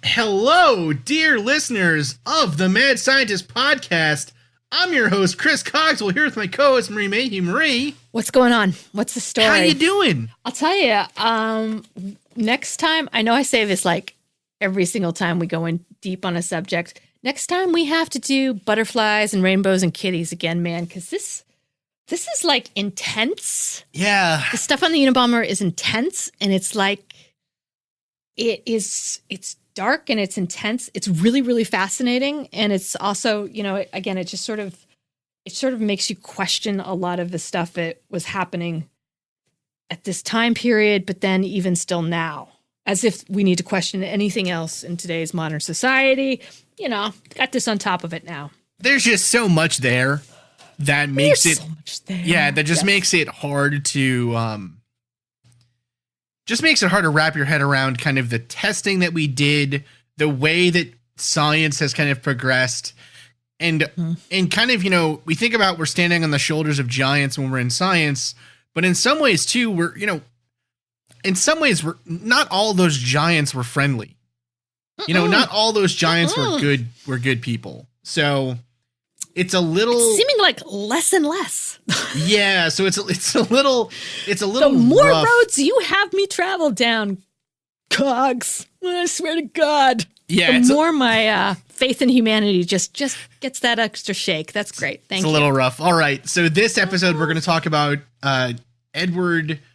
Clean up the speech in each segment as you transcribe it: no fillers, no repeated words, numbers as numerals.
Hello, dear listeners of the Mad Scientist Podcast. I'm your host, Chris Cogswell, here with my co-host, Marie Mayhew. Marie. What's going on? What's the story? How you doing? I'll tell you, next time, I know I say this like every single time we go in deep on a subject. Next time we have to do butterflies and rainbows and kitties again, man, because this is like intense. Yeah. The stuff on the Unabomber is intense, and it's like, it's dark and it's intense. It's really, really fascinating. And it's also, again, it sort of makes you question a lot of the stuff that was happening at this time period, but then even still now, as if we need to question anything else in today's modern society. Got this on top of it now. There's just so much there that makes There's so much there. Yeah, that just makes it hard to just makes it hard to wrap your head around kind of the testing that we did, the way that science has kind of progressed, and kind of, we think about we're standing on the shoulders of giants when we're in science, but in some ways too, we're not all those giants were friendly. Not all those giants were good people. So it's seeming like less and less. Yeah, so it's a little the more rough. roads you have me travel down, Cogs, I swear to God. Yeah, the more my faith in humanity just gets that extra shake. That's great. Thank you. It's a little rough. All right, so this episode we're going to talk about Ted Kaczynski,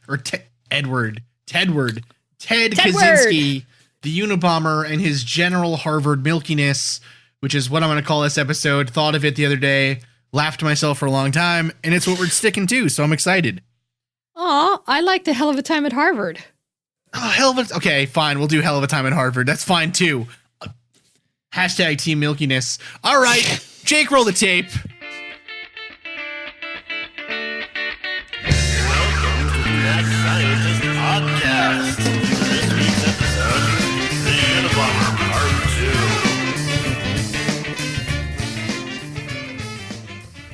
the Unabomber, and his general Harvard milkiness, which is what I'm going to call this episode. Thought of it the other day, laughed to myself for a long time, and it's what we're sticking to, so I'm excited. Aw, I liked a hell of a time at Harvard. Oh, okay, fine, we'll do hell of a time at Harvard. That's fine, too. Hashtag Team Milkiness. All right, Jake, roll the tape. Welcome to the Mad Scientist Podcast. This week's episode, The Unabomber Part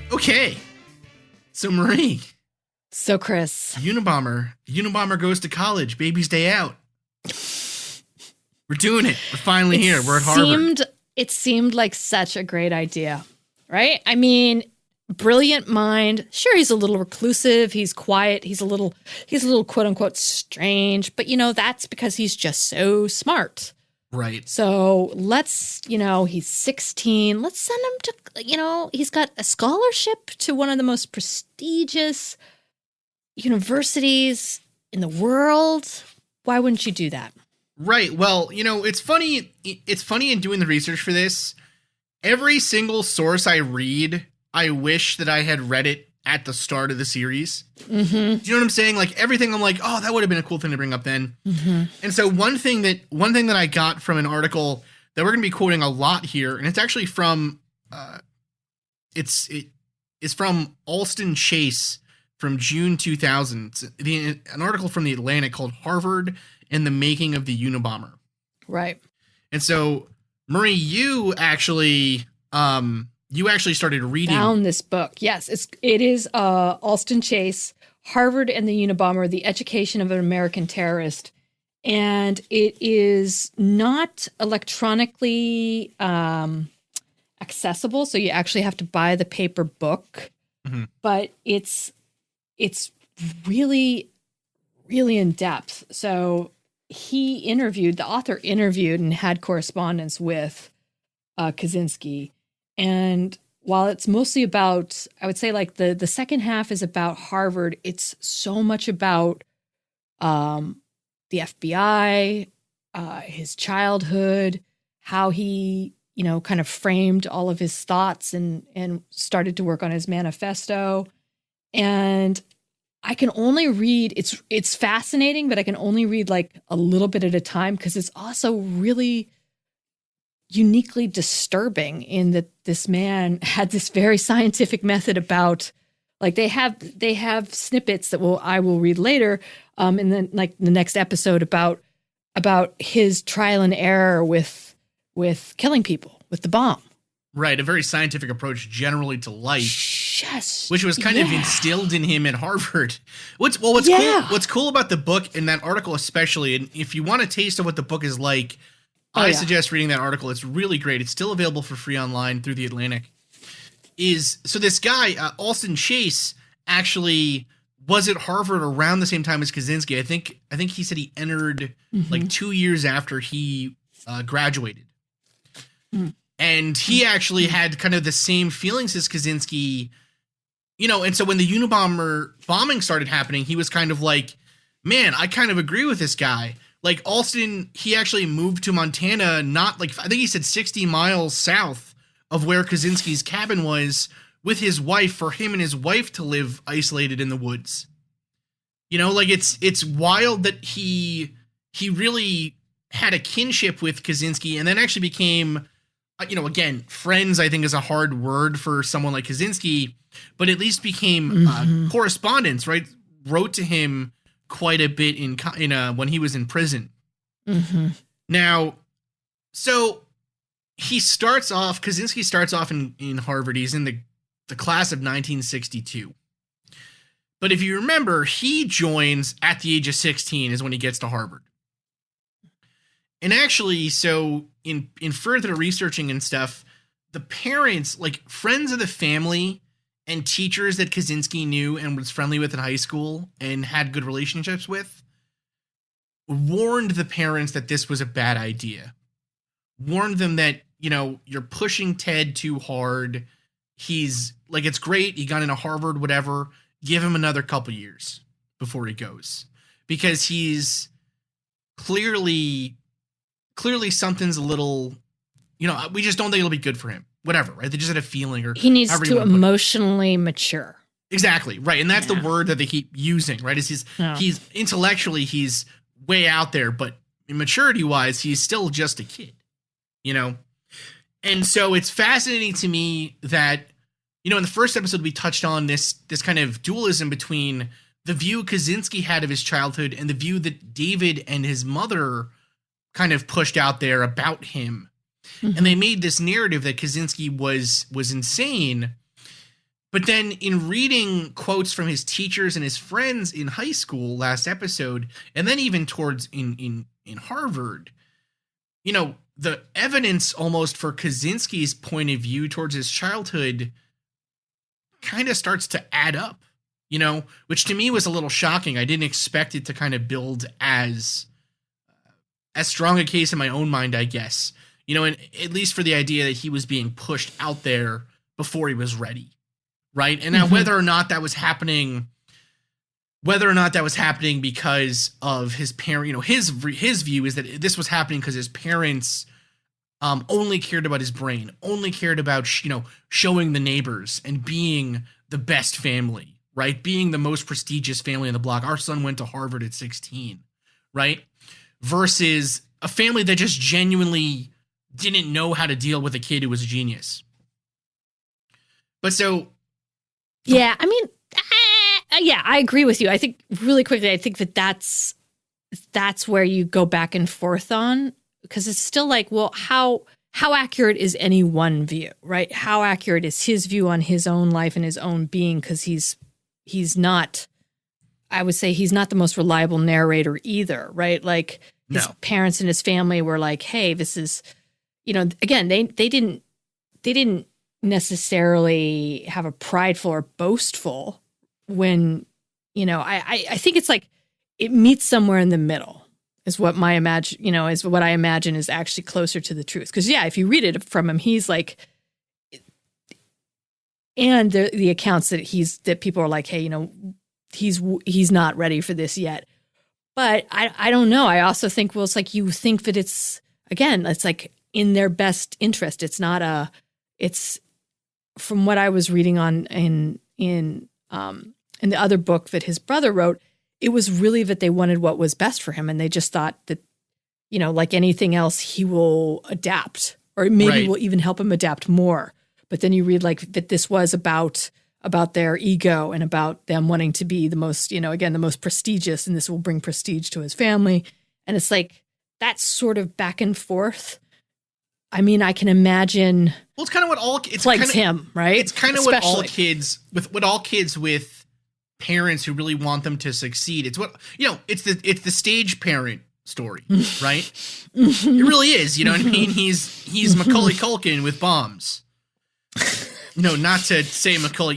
2. Okay, so Marie. So Chris. Unabomber goes to college, baby's day out. We're doing it. We're finally here. We're at Harvard. It seemed like such a great idea, right? I mean, brilliant mind. Sure, he's a little reclusive. He's quiet. He's a little quote unquote strange, but that's because he's just so smart. Right. So let's, he's 16. Let's send him to, he's got a scholarship to one of the most prestigious universities in the world. Why wouldn't you do that? Right. Well, it's funny. It's funny in doing the research for this. Every single source I read, I wish that I had read it at the start of the series. Mm-hmm. Do you know what I'm saying? Like everything, I'm like, oh, that would have been a cool thing to bring up then. Mm-hmm. And so one thing that I got from an article that we're going to be quoting a lot here, and it's actually from, it's from Alston Chase from June 2000. An article from the Atlantic called "Harvard and the Making of the Unabomber." Right. And so, Marie, you actually started reading. Found this book. Yes, it is Alston Chase, Harvard and the Unabomber: The Education of an American Terrorist, and it is not electronically accessible, so you actually have to buy the paper book. Mm-hmm. But it's really, really in depth. So the author interviewed and had correspondence with Kaczynski. And while it's mostly about, I would say like the second half is about Harvard, it's so much about the FBI, his childhood, how he, kind of framed all of his thoughts and started to work on his manifesto. And I can only read, it's fascinating, but I can only read like a little bit at a time because it's also really uniquely disturbing in that this man had this very scientific method about, like they have snippets that I will read later in the next episode about his trial and error with killing people with the bomb. Right, a very scientific approach generally to life, yes, which was kind of instilled in him at Harvard. What's cool about the book and that article especially, and if you want a taste of what the book is like, I suggest reading that article. It's really great. It's still available for free online through The Atlantic. So this guy, Alston Chase, actually was at Harvard around the same time as Kaczynski. I think he said he entered like 2 years after he graduated. And he actually had kind of the same feelings as Kaczynski, and so when the Unabomber bombing started happening, he was kind of like, man, I kind of agree with this guy. Like Alston, he actually moved to Montana, not like, I think he said 60 miles south of where Kaczynski's cabin was, with his wife, for him and his wife to live isolated in the woods. Like it's wild that he really had a kinship with Kaczynski and then actually became, again, friends, I think is a hard word for someone like Kaczynski, but at least became correspondents, right? Wrote to him quite a bit in when he was in prison. Now, so Kaczynski starts off in Harvard. He's in the class of 1962. But if you remember, he joins at the age of 16 is when he gets to Harvard. And actually, so in further researching and stuff, the parents, like friends of the family and teachers that Kaczynski knew and was friendly with in high school and had good relationships with, warned the parents that this was a bad idea. Warned them that, you're pushing Ted too hard. He's like, it's great. He got into Harvard, whatever. Give him another couple years before he goes, because he's clearly something's a little, we just don't think it'll be good for him. Whatever, right? They just had a feeling, or he needs to emotionally mature. Exactly, right. And that's the word that they keep using, right? Is he's intellectually, he's way out there, but maturity wise, he's still just a kid, And so it's fascinating to me that, in the first episode, we touched on this kind of dualism between the view Kaczynski had of his childhood and the view that David and his mother kind of pushed out there about him. And they made this narrative that Kaczynski was insane. But then in reading quotes from his teachers and his friends in high school last episode, and then even towards in Harvard, the evidence almost for Kaczynski's point of view towards his childhood kind of starts to add up, which to me was a little shocking. I didn't expect it to kind of build as strong a case in my own mind, I guess, and at least for the idea that he was being pushed out there before he was ready. Right. And now whether or not that was happening because of his parent, his view is that this was happening because his parents only cared about his brain, only cared about, showing the neighbors and being the best family, right? Being the most prestigious family in the block. Our son went to Harvard at 16, right? Versus a family that just genuinely didn't know how to deal with a kid who was a genius. But so... Yeah, I mean, I agree with you. I think really quickly, I think that's where you go back and forth on, because it's still like, well, how accurate is any one view, right? How accurate is his view on his own life and his own being? Because he's not, I would say he's not the most reliable narrator either, right? Like his parents and his family were like, hey, this is, again, they didn't necessarily have a prideful or boastful when, I think it's like it meets somewhere in the middle is what I imagine is actually closer to the truth. Because if you read it from him, he's like, and the accounts that people are like, hey, he's not ready for this yet. But I don't know. I also think, well, it's like you think that it's like in their best interest. It's not it's from what I was reading on in the other book that his brother wrote, it was really that they wanted what was best for him. And they just thought that, like anything else, he will adapt, or maybe will even help him adapt more. But then you read like that this was about their ego and about them wanting to be the most, again, the most prestigious, and this will bring prestige to his family. And it's like that sort of back and forth. I mean, I can imagine. Well, it's kind of what all it's like kind of him, right? It's kind of what all kids with parents who really want them to succeed. It's what it's the stage parent story, right? It really is. You know what I mean? He's Macaulay Culkin with bombs. Not to say Macaulay,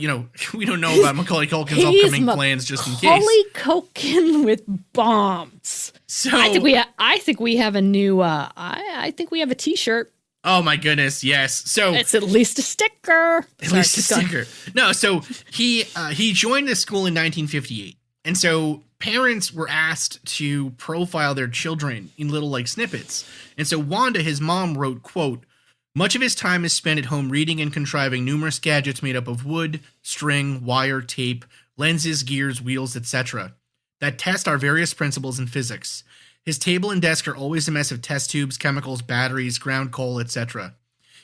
we don't know about Macaulay Culkin's upcoming plans just in case. Macaulay Culkin with bombs. So I think we have a new I think we have a t-shirt. Oh my goodness, yes. So it's at least a sticker. No, so he joined the school in 1958. And so parents were asked to profile their children in little like snippets. And so Wanda, his mom, wrote, quote, "Much of his time is spent at home reading and contriving numerous gadgets made up of wood, string, wire, tape, lenses, gears, wheels, etc. that test our various principles in physics. His table and desk are always a mess of test tubes, chemicals, batteries, ground coal, etc.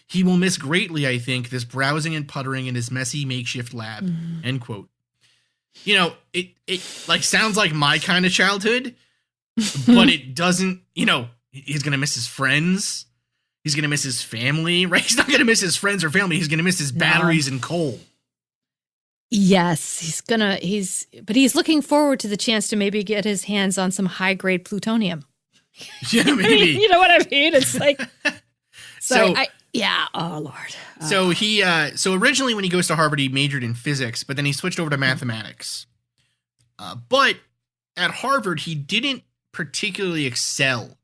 He will miss greatly, I think, this browsing and puttering in his messy makeshift lab." End quote. It like sounds like my kind of childhood, but it doesn't, he's going to miss his friends. He's going to miss his family, right? He's not going to miss his friends or family. He's going to miss his batteries and coal. Yes, but he's looking forward to the chance to maybe get his hands on some high-grade plutonium. Yeah, maybe. You know what I mean? It's like, oh Lord. So originally when he goes to Harvard, he majored in physics, but then he switched over to mathematics. But at Harvard, he didn't particularly excel.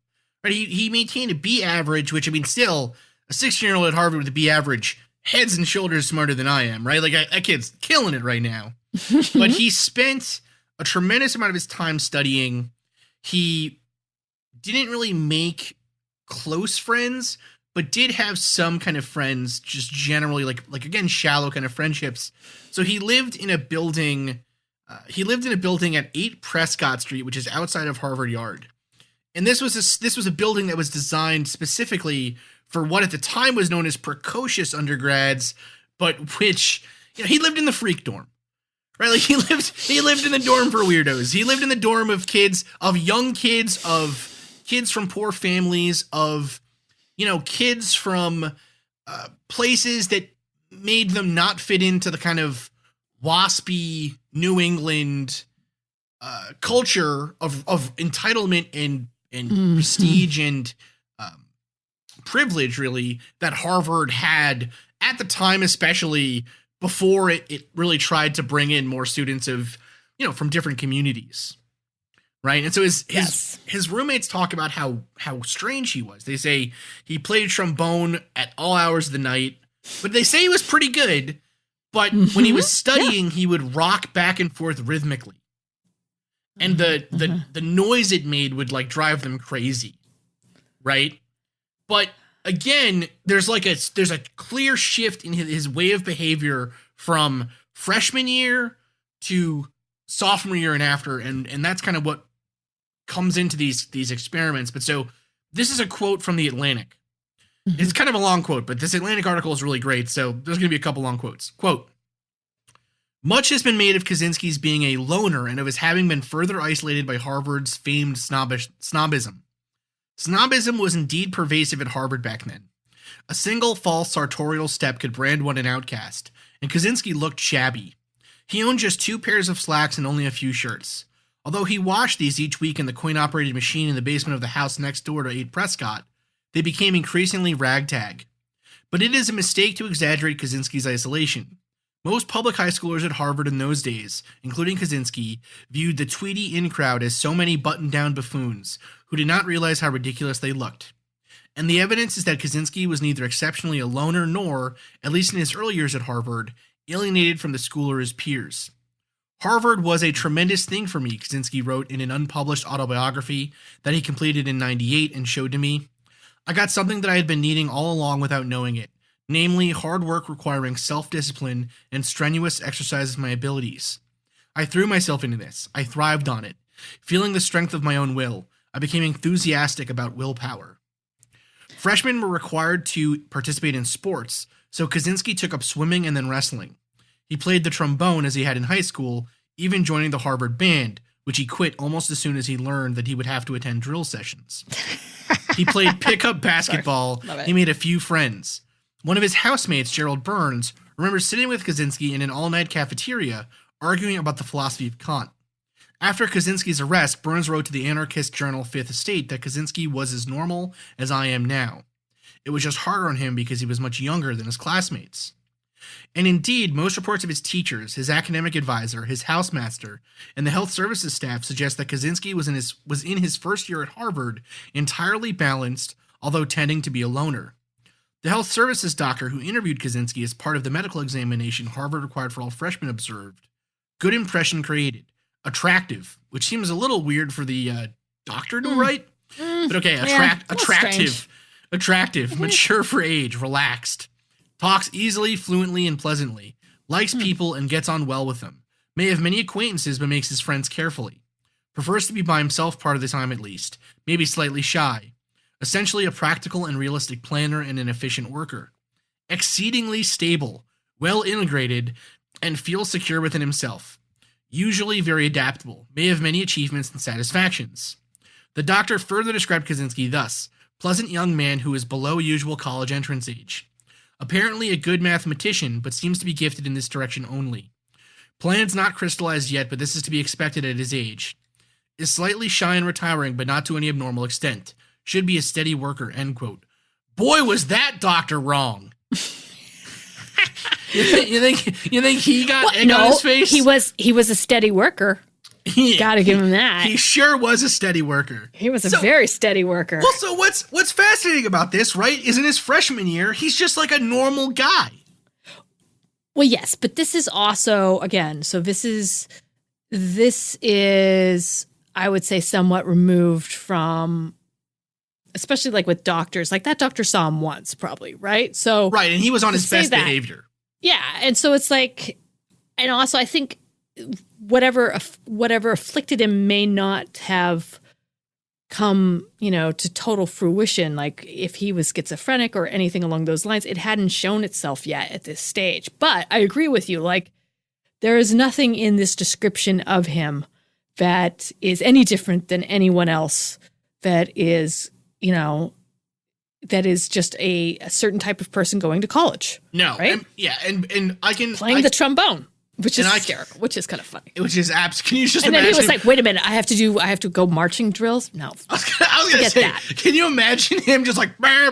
Right? He maintained a B average, which, I mean, still, a 16-year-old at Harvard with a B average, heads and shoulders smarter than I am, right? Like, that kid's killing it right now. But he spent a tremendous amount of his time studying. He didn't really make close friends, but did have some kind of friends, just generally, like again, shallow kind of friendships. So he lived in a building. At 8 Prescott Street, which is outside of Harvard Yard. And this was a building that was designed specifically for what at the time was known as precocious undergrads, but which, he lived in the freak dorm, right? Like he lived in the dorm for weirdos. He lived in the dorm of young kids, of kids from poor families, of, kids from places that made them not fit into the kind of waspy New England culture of entitlement and prestige and privilege, really, that Harvard had at the time, especially before it really tried to bring in more students of, from different communities. Right. And so his roommates talk about how strange he was. They say he played trombone at all hours of the night, but they say he was pretty good. But when he was studying, he would rock back and forth rhythmically. And the noise it made would like drive them crazy. Right. But again, there's a clear shift in his way of behavior from freshman year to sophomore year and after. And that's kind of what comes into these experiments. But so this is a quote from The Atlantic. It's kind of a long quote, but this Atlantic article is really great. So there's going to be a couple long quotes. Quote, "Much has been made of Kaczynski's being a loner and of his having been further isolated by Harvard's famed snobism. Snobism was indeed pervasive at Harvard back then. A single false sartorial step could brand one an outcast, and Kaczynski looked shabby. He owned just 2 pairs of slacks and only a few shirts. Although he washed these each week in the coin-operated machine in the basement of the house next door to 8 Prescott, they became increasingly ragtag. But it is a mistake to exaggerate Kaczynski's isolation. Most public high schoolers at Harvard in those days, including Kaczynski, viewed the Tweety in crowd as so many buttoned-down buffoons who did not realize how ridiculous they looked. And the evidence is that Kaczynski was neither exceptionally a loner nor, at least in his early years at Harvard, alienated from the school or his peers. Harvard was a tremendous thing for me," Kaczynski wrote in an unpublished autobiography that he completed in '98 and showed to me. "I got something that I had been needing all along without knowing it, namely hard work requiring self-discipline and strenuous exercise of my abilities. I threw myself into this. I thrived on it. Feeling the strength of my own will, I became enthusiastic about willpower." Freshmen were required to participate in sports, so Kaczynski took up swimming and then wrestling. He played the trombone as he had in high school, even joining the Harvard band, which he quit almost as soon as he learned that he would have to attend drill sessions. He played pickup basketball. He made a few friends. One of his housemates, Gerald Burns, remembers sitting with Kaczynski in an all-night cafeteria arguing about the philosophy of Kant. After Kaczynski's arrest, Burns wrote to the anarchist journal Fifth Estate that Kaczynski was as normal as I am now. It was just harder on him because he was much younger than his classmates. And indeed, most reports of his teachers, his academic advisor, his housemaster, and the health services staff suggest that Kaczynski was in his first year at Harvard entirely balanced, although tending to be a loner. The health services doctor who interviewed Kaczynski as part of the medical examination Harvard required for all freshmen observed, good impression created, attractive, which seems a little weird for the doctor to write, but okay, attractive, mature for age, relaxed, talks easily, fluently, and pleasantly, likes people and gets on well with them, may have many acquaintances but makes his friends carefully, prefers to be by himself part of the time at least, maybe slightly shy, essentially a practical and realistic planner and an efficient worker, exceedingly stable, well integrated, and feels secure within himself, usually very adaptable, may have many achievements and satisfactions. The doctor further described Kaczynski thus: pleasant young man who is below usual college entrance age. Apparently a good mathematician, but seems to be gifted in this direction only. Plans not crystallized yet, but this is to be expected at his age. Is slightly shy and retiring, but not to any abnormal extent. Should be a steady worker, end quote. Boy, was that doctor wrong. You think he got egg on his face? He was a steady worker. Gotta give him that. He sure was a steady worker. He was a very steady worker. Well, so what's fascinating about this, right, is in his freshman year, he's just like a normal guy. Well, yes, but this is also, again, so this is, I would say, somewhat removed from, especially like with doctors. Like that doctor saw him once, probably, right? So right, and he was on his best behavior. Yeah, and so it's like, and also I think whatever afflicted him may not have come, to total fruition. Like if he was schizophrenic or anything along those lines, it hadn't shown itself yet at this stage. But I agree with you. Like there is nothing in this description of him that is any different than anyone else that is, that is just a certain type of person going to college. No. Right? And I can... Playing the trombone. Which is hysterical, which is kind of funny. Which is abs. Can you just and imagine? And then he was like, "Wait a minute, I have to go marching drills." No, I was gonna say, that. Can you imagine him just like, right,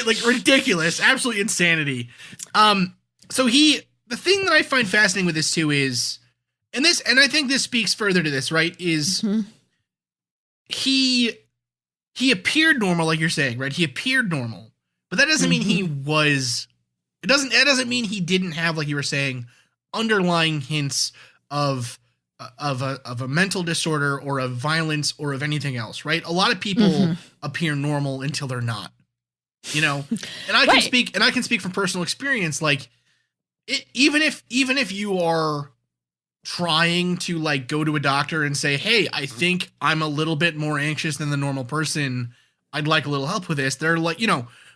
like ridiculous, absolute insanity. So the thing that I find fascinating with this too is, and I think this speaks further to this, right? Is he appeared normal, like you're saying, right? He appeared normal, but that doesn't mean he was. That doesn't mean he didn't have, like you were saying, underlying hints of a mental disorder or of violence or of anything else, right? A lot of people appear normal until they're not, And I can speak from personal experience. Like, even if you are trying to like go to a doctor and say, "Hey, I think I'm a little bit more anxious than the normal person. I'd like a little help with this." They're like,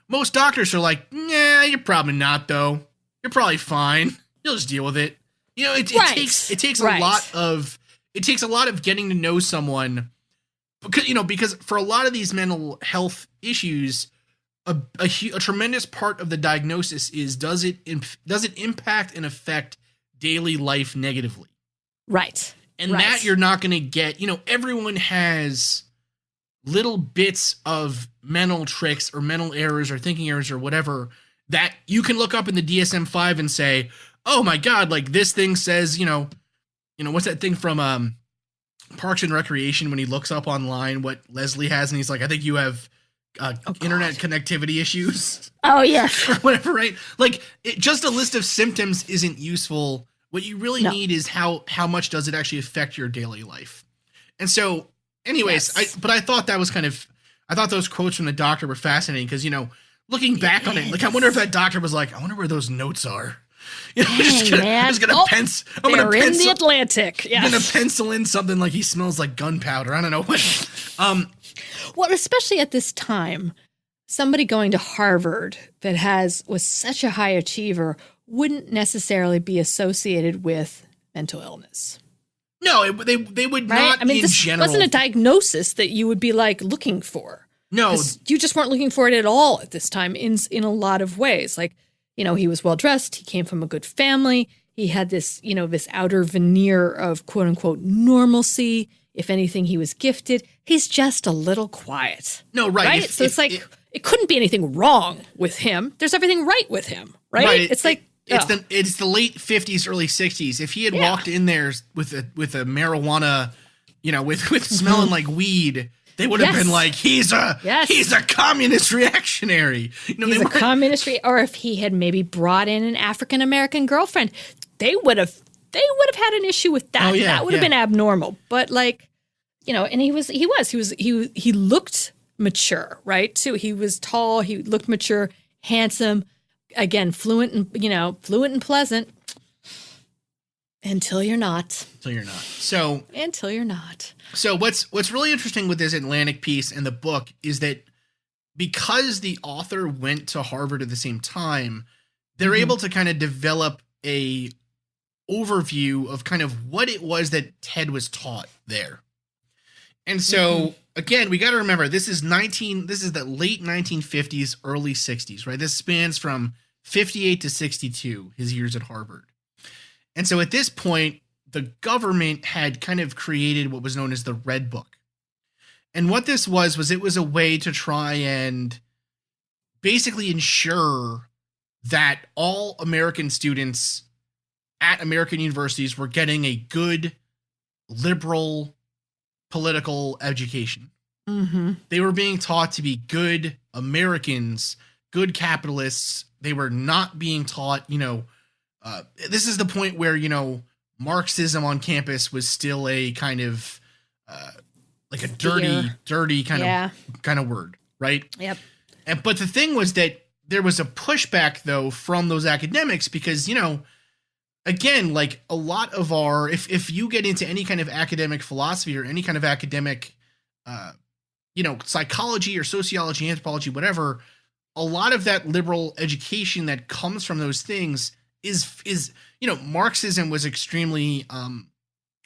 most doctors are like, "Nah, you're probably not, though. You're probably fine. You'll just deal with it." It takes a lot of getting to know someone, because for a lot of these mental health issues, a tremendous part of the diagnosis is does it impact and affect daily life negatively, right? And that you're not going to get. Everyone has little bits of mental tricks or mental errors or thinking errors or whatever that you can look up in the DSM-5 and say, "Oh my God, like this thing says, what's that thing from Parks and Recreation when he looks up online what Leslie has and he's like, I think you have internet connectivity issues." Oh yeah. Or whatever, right? Like just a list of symptoms isn't useful. What you really need is how much does it actually affect your daily life. And so anyways, yes. I thought that was I thought those quotes from the doctor were fascinating because, looking back on it, like I wonder if that doctor was like, I wonder where those notes are. I'm gonna pencil in the Atlantic. Yes. I'm gonna pencil in something like he smells like gunpowder. I don't know what. Well, especially at this time, somebody going to Harvard that was such a high achiever wouldn't necessarily be associated with mental illness. No, they would not. I mean, this general wasn't a diagnosis that you would be like looking for. No, you just weren't looking for it at all at this time in a lot of ways. Like, he was well dressed. He came from a good family. he had this, this outer veneer of quote unquote normalcy. If anything, he was gifted. He's just a little quiet. No, right. So it's like, it couldn't be anything wrong with him. There's everything right with him, right? It's the late 50s, early 60s. If he had walked in there with a marijuana, with smelling like weed, they would have been like, he's a communist reactionary. He's a communist, or if he had maybe brought in an African American girlfriend, they would have had an issue with that. That would have been abnormal. But and he looked mature, right? Too. He was tall. He looked mature, handsome, again, fluent and pleasant. Until you're not. Until you're not. So what's really interesting with this Atlantic piece and the book is that because the author went to Harvard at the same time, they're able to kind of develop a overview of kind of what it was that Ted was taught there. And so again, we got to remember this is the late 1950s, early 60s, right? This spans from 58 to 62, his years at Harvard. And so at this point, the government had kind of created what was known as the Red Book. And what this was it was a way to try and basically ensure that all American students at American universities were getting a good liberal political education. They were being taught to be good Americans, good capitalists. They were not being taught, this is the point where, Marxism on campus was still a kind of like a dirty kind of word, right? Yep. But the thing was that there was a pushback though from those academics because, again, like a lot of if you get into any kind of academic philosophy or any kind of academic, psychology or sociology, anthropology, whatever, a lot of that liberal education that comes from those things is Marxism was extremely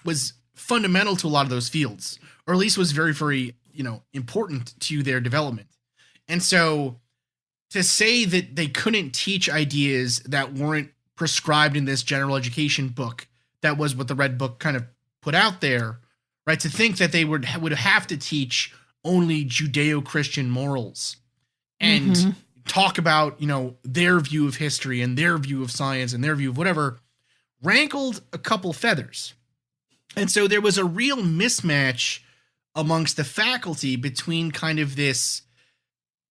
was fundamental to a lot of those fields, or at least was very, very, important to their development. And so to say that they couldn't teach ideas that weren't prescribed in this general education book, that was what the Red Book kind of put out there, right? To think that they would have to teach only Judeo-Christian morals and talk about, their view of history and their view of science and their view of whatever, rankled a couple feathers. And so there was a real mismatch amongst the faculty between kind of this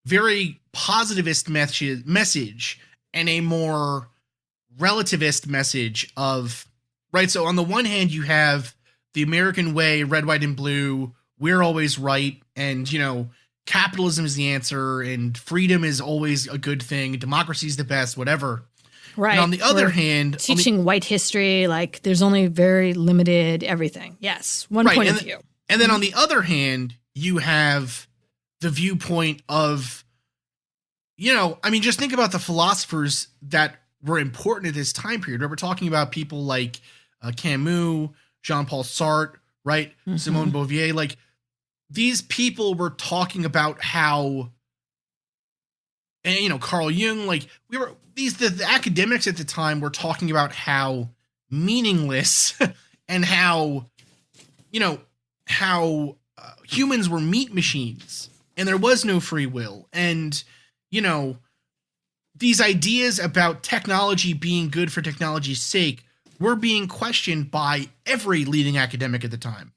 very positivist message and a more relativist message of, right? So on the one hand, you have the American way, red, white, and blue, we're always right, and, capitalism is the answer, and freedom is always a good thing, democracy is the best, whatever. Right. And on the other hand, teaching white history, like there's only very limited everything. Yes. One point of view. And then on the other hand, you have the viewpoint of, just think about the philosophers that were important at this time period. We're talking about people like Camus, Jean-Paul Sartre, right? Simone Beauvoir. Like these people were talking about how, and Carl Jung, like the academics at the time were talking about how meaningless and how humans were meat machines and there was no free will. And, these ideas about technology being good for technology's sake were being questioned by every leading academic at the time.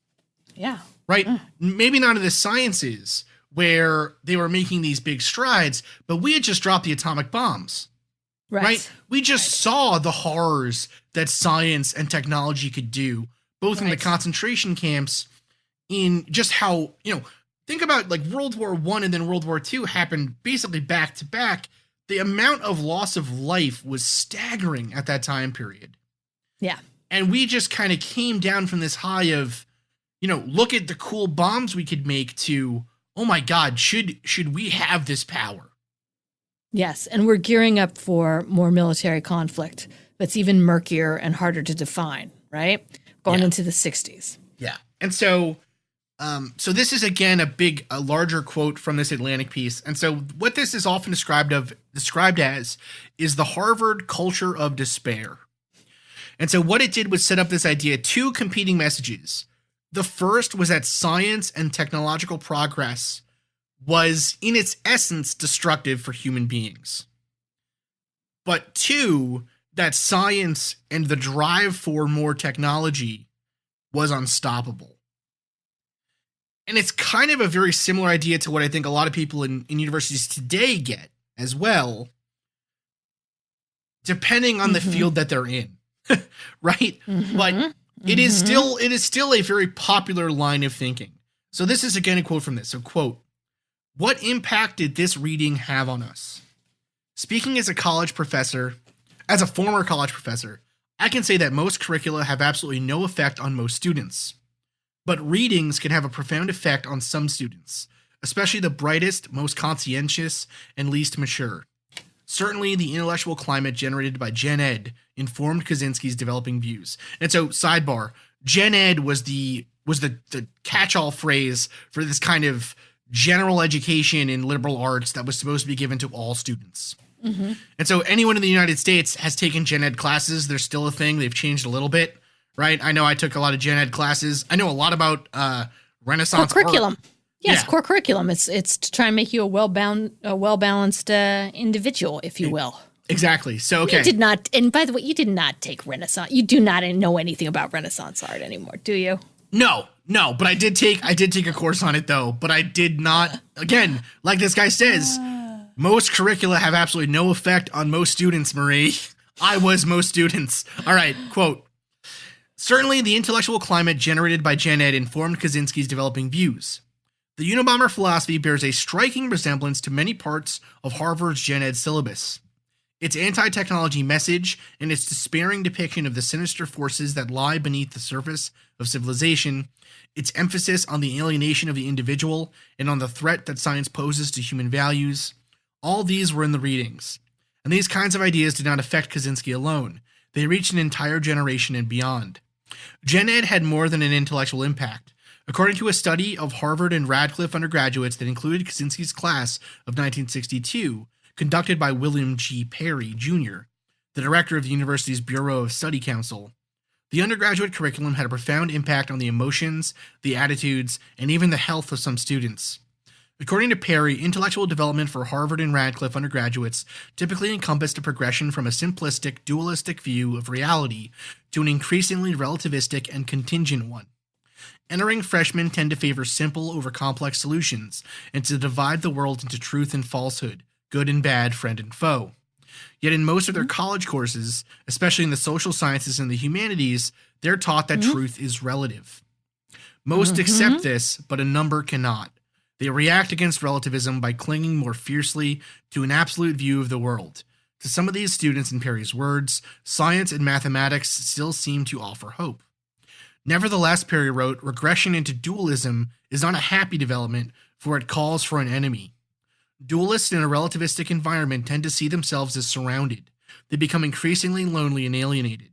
Yeah. Right? Maybe not in the sciences where they were making these big strides, but we had just dropped the atomic bombs. Right? We just saw the horrors that science and technology could do, both in the concentration camps, in just how, think about like World War I and then World War II happened basically back to back. The amount of loss of life was staggering at that time period. Yeah. And we just kind of came down from this high of, look at the cool bombs we could make to, oh my God, should we have this power? Yes. And we're gearing up for more military conflict that's even murkier and harder to define, right? Going into the 60s. Yeah. And so, so this is again a larger quote from this Atlantic piece. And so what this is often described as is the Harvard culture of despair. And so what it did was set up this idea, two competing messages. The first was that science and technological progress was, in its essence, destructive for human beings. But two, that science and the drive for more technology was unstoppable. And it's kind of a very similar idea to what I think a lot of people in universities today get as well, depending on the field that they're in, right? But it is still a very popular line of thinking. So this is again a quote from this. So quote, "What impact did this reading have on us? Speaking as a former college professor, I can say that most curricula have absolutely no effect on most students. But readings can have a profound effect on some students, especially the brightest, most conscientious, and least mature. Certainly, the intellectual climate generated by Gen Ed informed Kaczynski's developing views." And so, sidebar, Gen Ed was the catch-all phrase for this kind of general education in liberal arts that was supposed to be given to all students. And so anyone in the United States has taken Gen Ed classes. They're still a thing. They've changed a little bit, right? I know I took a lot of Gen Ed classes. I know a lot about Renaissance core curriculum. art. Yes, core curriculum. It's to try and make you a well-balanced individual, if you will. Exactly. So, okay. You did not, and by the way, you did not take Renaissance. You do not know anything about Renaissance art anymore, do you? No, but I did take a course on it though, but I did not, again, like this guy says, most curricula have absolutely no effect on most students, Marie. I was most students. All right, quote, "Certainly the intellectual climate generated by Gen Ed informed Kaczynski's developing views. The Unabomber philosophy bears a striking resemblance to many parts of Harvard's Gen Ed syllabus. Its anti-technology message and its despairing depiction of the sinister forces that lie beneath the surface of civilization, its emphasis on the alienation of the individual and on the threat that science poses to human values, all these were in the readings. And these kinds of ideas did not affect Kaczynski alone. They reached an entire generation and beyond. Gen Ed had more than an intellectual impact. According to a study of Harvard and Radcliffe undergraduates that included Kaczynski's class of 1962, conducted by William G. Perry, Jr., the director of the university's Bureau of Study Council, the undergraduate curriculum had a profound impact on the emotions, the attitudes, and even the health of some students. According to Perry, intellectual development for Harvard and Radcliffe undergraduates typically encompassed a progression from a simplistic, dualistic view of reality to an increasingly relativistic and contingent one. Entering freshmen tend to favor simple over complex solutions and to divide the world into truth and falsehood, good and bad, friend and foe. Yet in most of their college courses, especially in the social sciences and the humanities, they're taught that truth is relative. Most accept this, but a number cannot. They react against relativism by clinging more fiercely to an absolute view of the world. To some of these students, in Perry's words, science and mathematics still seem to offer hope. Nevertheless, Perry wrote, regression into dualism is not a happy development, for it calls for an enemy. Dualists in a relativistic environment tend to see themselves as surrounded. They become increasingly lonely and alienated.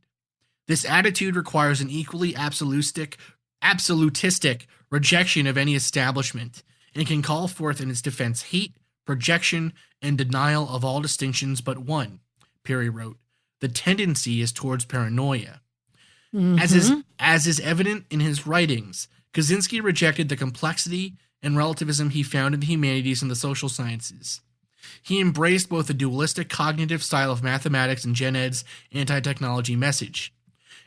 This attitude requires an equally absolutistic rejection of any establishment, and can call forth in its defense hate, projection, and denial of all distinctions but one, Perry wrote. The tendency is towards paranoia. As is evident in his writings, Kaczynski rejected the complexity and relativism he found in the humanities and the social sciences. He embraced both the dualistic cognitive style of mathematics and Gen Ed's anti-technology message.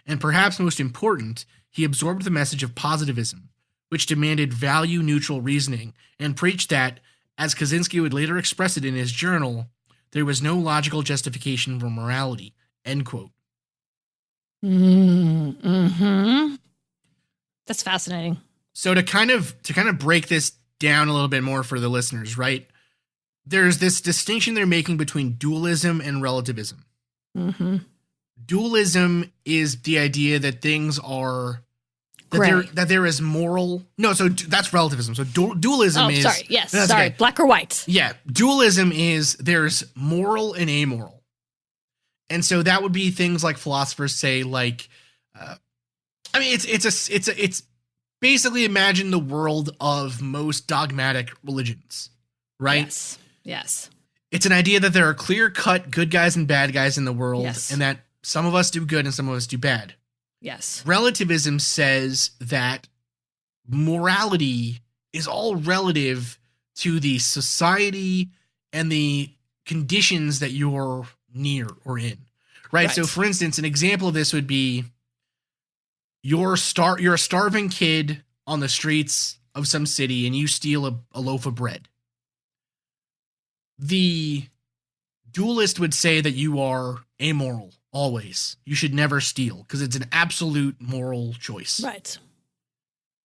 And perhaps most important, he absorbed the message of positivism, which demanded value-neutral reasoning, and preached that, as Kaczynski would later express it in his journal, there was no logical justification for morality, end quote. That's fascinating. So to kind of break this down a little bit more for the listeners, right? There's this distinction they're making between dualism and relativism. Dualism is the idea that things are that there is moral. No, so that's relativism. So dualism is. Sorry. Yes. Sorry. Okay. Black or white. Yeah. Dualism is there's moral and amoral. And so that would be things like philosophers say, like, it's basically imagine the world of most dogmatic religions, right? Yes. It's an idea that there are clear-cut good guys and bad guys in the world, and that some of us do good and some of us do bad. Yes. Relativism says that morality is all relative to the society and the conditions that you're near or in. Right? So for instance, an example of this would be you're a starving kid on the streets of some city and you steal a loaf of bread. The dualist would say that you are amoral always. You should never steal because it's an absolute moral choice. Right.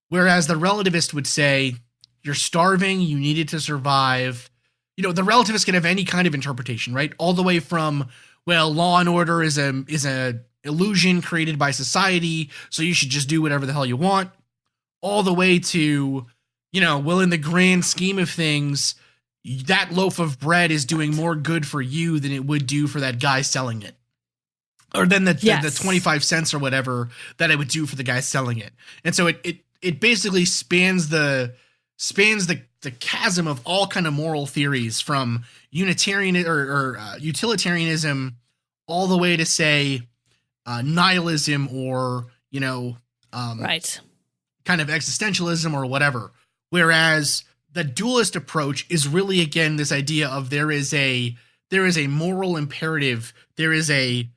Whereas the relativist would say you're starving, you needed to survive. You know, the relativist can have any kind of interpretation, right? All the way from, well, law and order is a illusion created by society, so you should just do whatever the hell you want, all the way to, you know, well, in the grand scheme of things, that loaf of bread is doing more good for you than it would do for that guy selling it. Or than the 25 cents or whatever that it would do for the guy selling it. And so it basically spans the chasm of all kind of moral theories, from Unitarian or utilitarianism all the way to, say, nihilism or, you know, kind of existentialism or whatever. Whereas the dualist approach is really, again, this idea of there is a moral imperative. There is a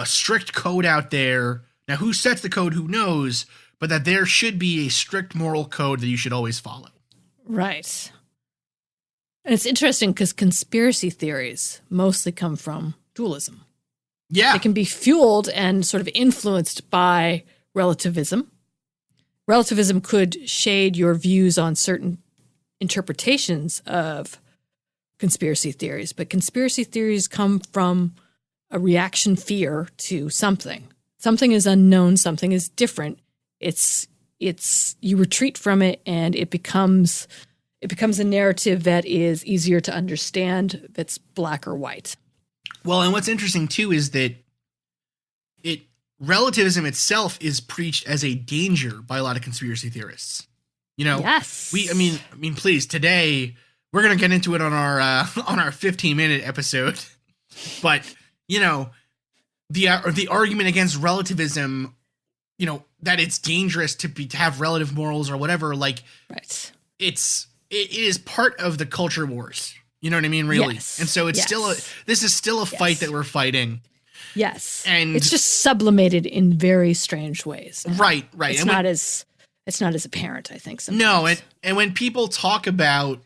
strict code out there. Now, who sets the code? Who knows? But that there should be a strict moral code that you should always follow. Right. And it's interesting because conspiracy theories mostly come from dualism. Yeah. They can be fueled and sort of influenced by relativism. Relativism could shade your views on certain interpretations of conspiracy theories, but conspiracy theories come from a reaction fear to something. Something is unknown, something is different. It's you retreat from it, and it becomes a narrative that is easier to understand, that's black or white. Well, and what's interesting too is that relativism itself is preached as a danger by a lot of conspiracy theorists. You know, yes. I mean, please, today we're gonna get into it on our 15-minute episode, but you know, the argument against relativism, you know, that it's dangerous to have relative morals or whatever, like, right. It is part of the culture wars. You know what I mean? Really. Yes. And so it's this is still a fight that we're fighting. Yes. And it's just sublimated in very strange ways. Right. It's and not as apparent, I think. Sometimes. No. And when people talk about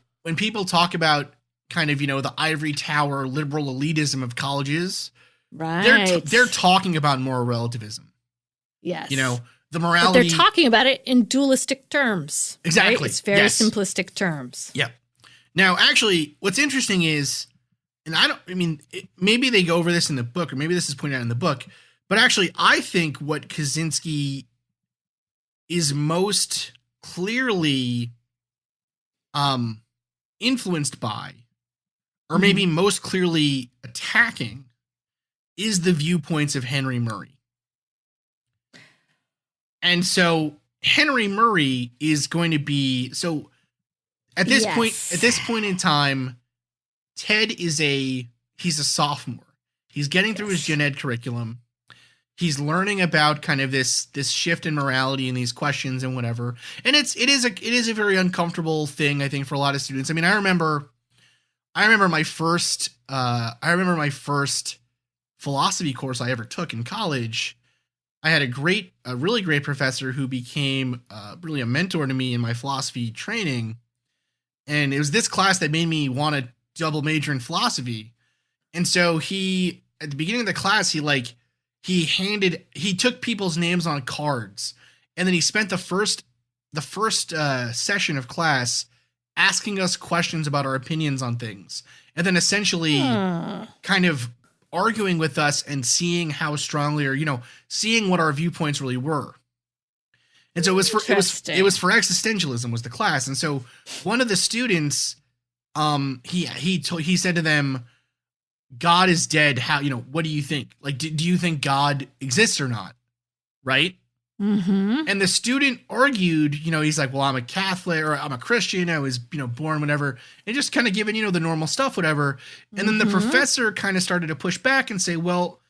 kind of, you know, the ivory tower liberal elitism of colleges, right. They're talking about moral relativism. Yes. You know, the morality. But they're talking about it in dualistic terms. Exactly. Right? It's very simplistic terms. Yep. Now, actually, what's interesting is, and maybe they go over this in the book, or maybe this is pointed out in the book, but actually, I think what Kaczynski is most clearly influenced by, or maybe most clearly attacking, is the viewpoints of Henry Murray. And so Henry Murray is going to be, so at this point in time, Ted he's a sophomore. He's getting through his gen ed curriculum. He's learning about kind of this shift in morality and these questions and whatever. And it is a very uncomfortable thing, I think, for a lot of students. I mean, I remember my first philosophy course I ever took in college. I had a really great professor who became really a mentor to me in my philosophy training. And it was this class that made me want to double major in philosophy. And so at the beginning of the class, he took people's names on cards, and then he spent the first session of class asking us questions about our opinions on things. And then essentially kind of arguing with us and seeing how strongly, or, you know, seeing what our viewpoints really were. And so it was for existentialism was the class. And so one of the students, he said to them, God is dead. How, you know, what do you think? Like, do you think God exists or not? Right. Mm-hmm. And the student argued, you know, he's like, well, I'm a Catholic, or I'm a Christian. I was, you know, born, whatever. And just kind of giving, you know, the normal stuff, whatever. And then the professor kind of started to push back and say, well,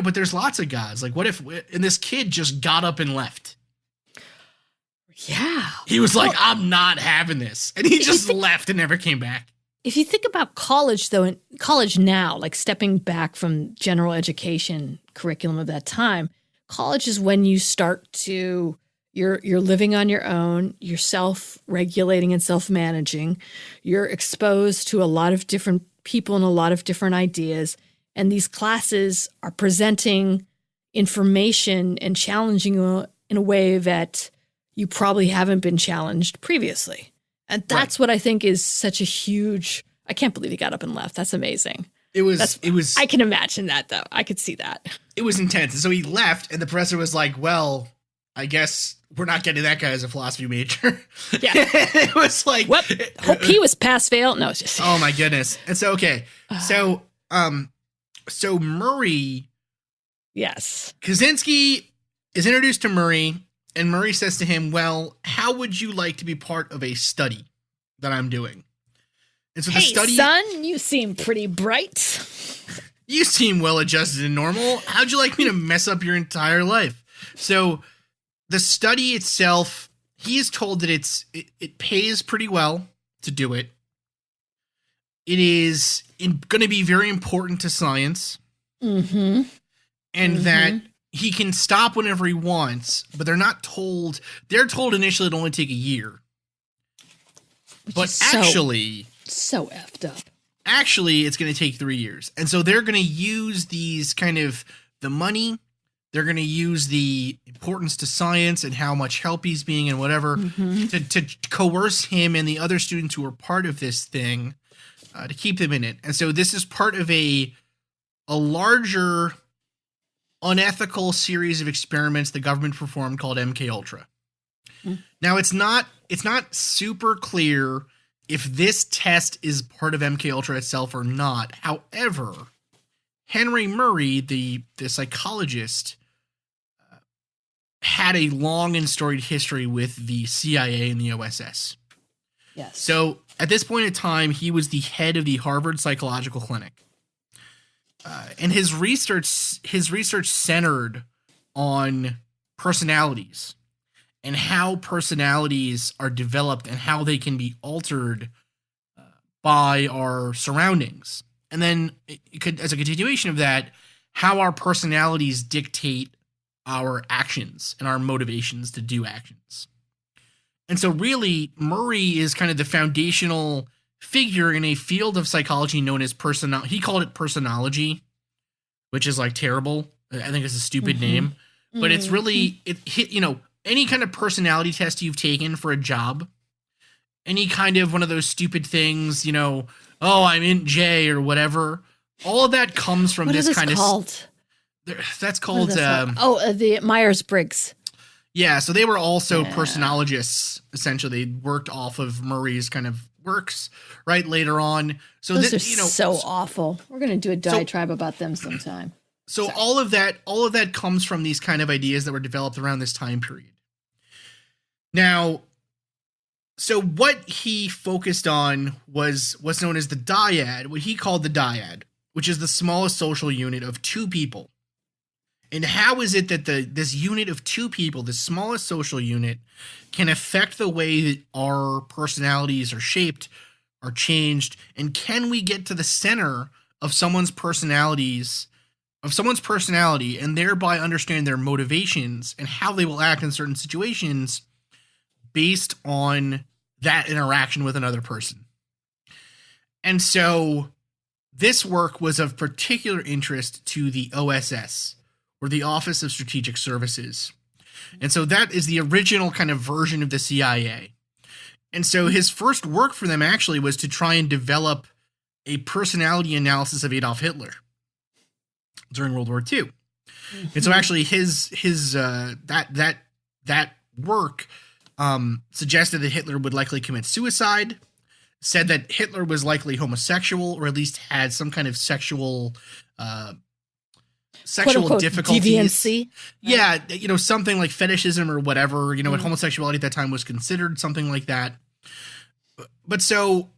but there's lots of gods. Like, what if, and this kid just got up and left? Yeah. He was like, I'm not having this. And he just left and never came back. If you think about college, though, in college now, like stepping back from general education curriculum of that time, college is when you start to, you're living on your own, you're self-regulating and self-managing, you're exposed to a lot of different people and a lot of different ideas, and these classes are presenting information and challenging you in a way that you probably haven't been challenged previously. And that's what I think is such a huge, I can't believe he got up and left. That's amazing. It was, I can imagine that though. I could see that. It was intense. And so he left and the professor was like, well, I guess we're not getting that guy as a philosophy major. Yeah. It was like, hope he was pass fail. No, it's just, oh my goodness. And so, okay. So Murray. Yes. Kaczynski is introduced to Murray. And Murray says to him, well, how would you like to be part of a study that I'm doing? And so the study, son, you seem pretty bright. You seem well-adjusted and normal. How'd you like me to mess up your entire life? So the study itself, he is told that it pays pretty well to do it. It is going to be very important to science. Mm-hmm. And that he can stop whenever he wants, but they're not told. They're told initially it'll only take a year. But actually, so effed up. Actually, it's going to take 3 years. And so they're going to use these kind of the money. They're going to use the importance to science and how much help he's being and whatever to coerce him and the other students who are part of this thing to keep them in it. And so this is part of a larger unethical series of experiments the government performed called MK Ultra. Now it's not super clear if this test is part of MK Ultra itself or not. However, Henry Murray, the psychologist, had a long and storied history with the CIA and the OSS. Yes. So at this point in time, he was the head of the Harvard Psychological Clinic. And his research centered on personalities and how personalities are developed and how they can be altered by our surroundings. And then as a continuation of that, how our personalities dictate our actions and our motivations to do actions. And so really, Murray is kind of the foundational figure in a field of psychology known as he called it personology, which is like terrible. I think it's a stupid name, but it's really, any kind of personality test you've taken for a job, any kind of one of those stupid things, oh, I'm Int J or whatever. All of that comes from this kind of. That's called. The Myers-Briggs. Yeah, so they were also personologists. Essentially, they worked off of Murray's kind of works right later on. So those are so awful. We're going to do a diatribe about them sometime. So all of that comes from these kind of ideas that were developed around this time period. Now, so what he focused on was what's known as the dyad, what he called the dyad, which is the smallest social unit of two people. And how is it that this unit of two people, the smallest social unit, can affect the way that our personalities are shaped, are changed, and can we get to the center of someone's personality and thereby understand their motivations and how they will act in certain situations based on that interaction with another person. And so this work was of particular interest to the OSS, or the Office of Strategic Services. And so that is the original kind of version of the CIA. And so his first work for them actually was to try and develop a personality analysis of Adolf Hitler during World War II. And so actually that work suggested that Hitler would likely commit suicide, said that Hitler was likely homosexual, or at least had some kind of sexual quote-unquote difficulties. Deviancy. Yeah, something like fetishism or whatever, what homosexuality at that time was considered, something like that. But so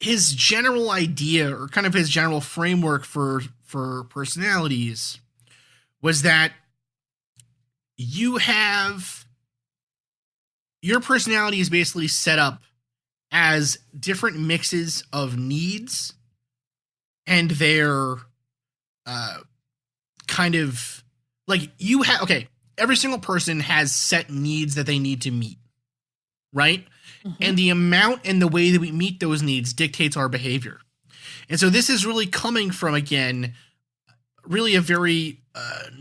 his general idea, or kind of his general framework for personalities, was that your personality is basically set up as different mixes of needs and their kind of like every single person has set needs that they need to meet, right? Mm-hmm. And the amount and the way that we meet those needs dictates our behavior. And so this is really coming from, again, really a very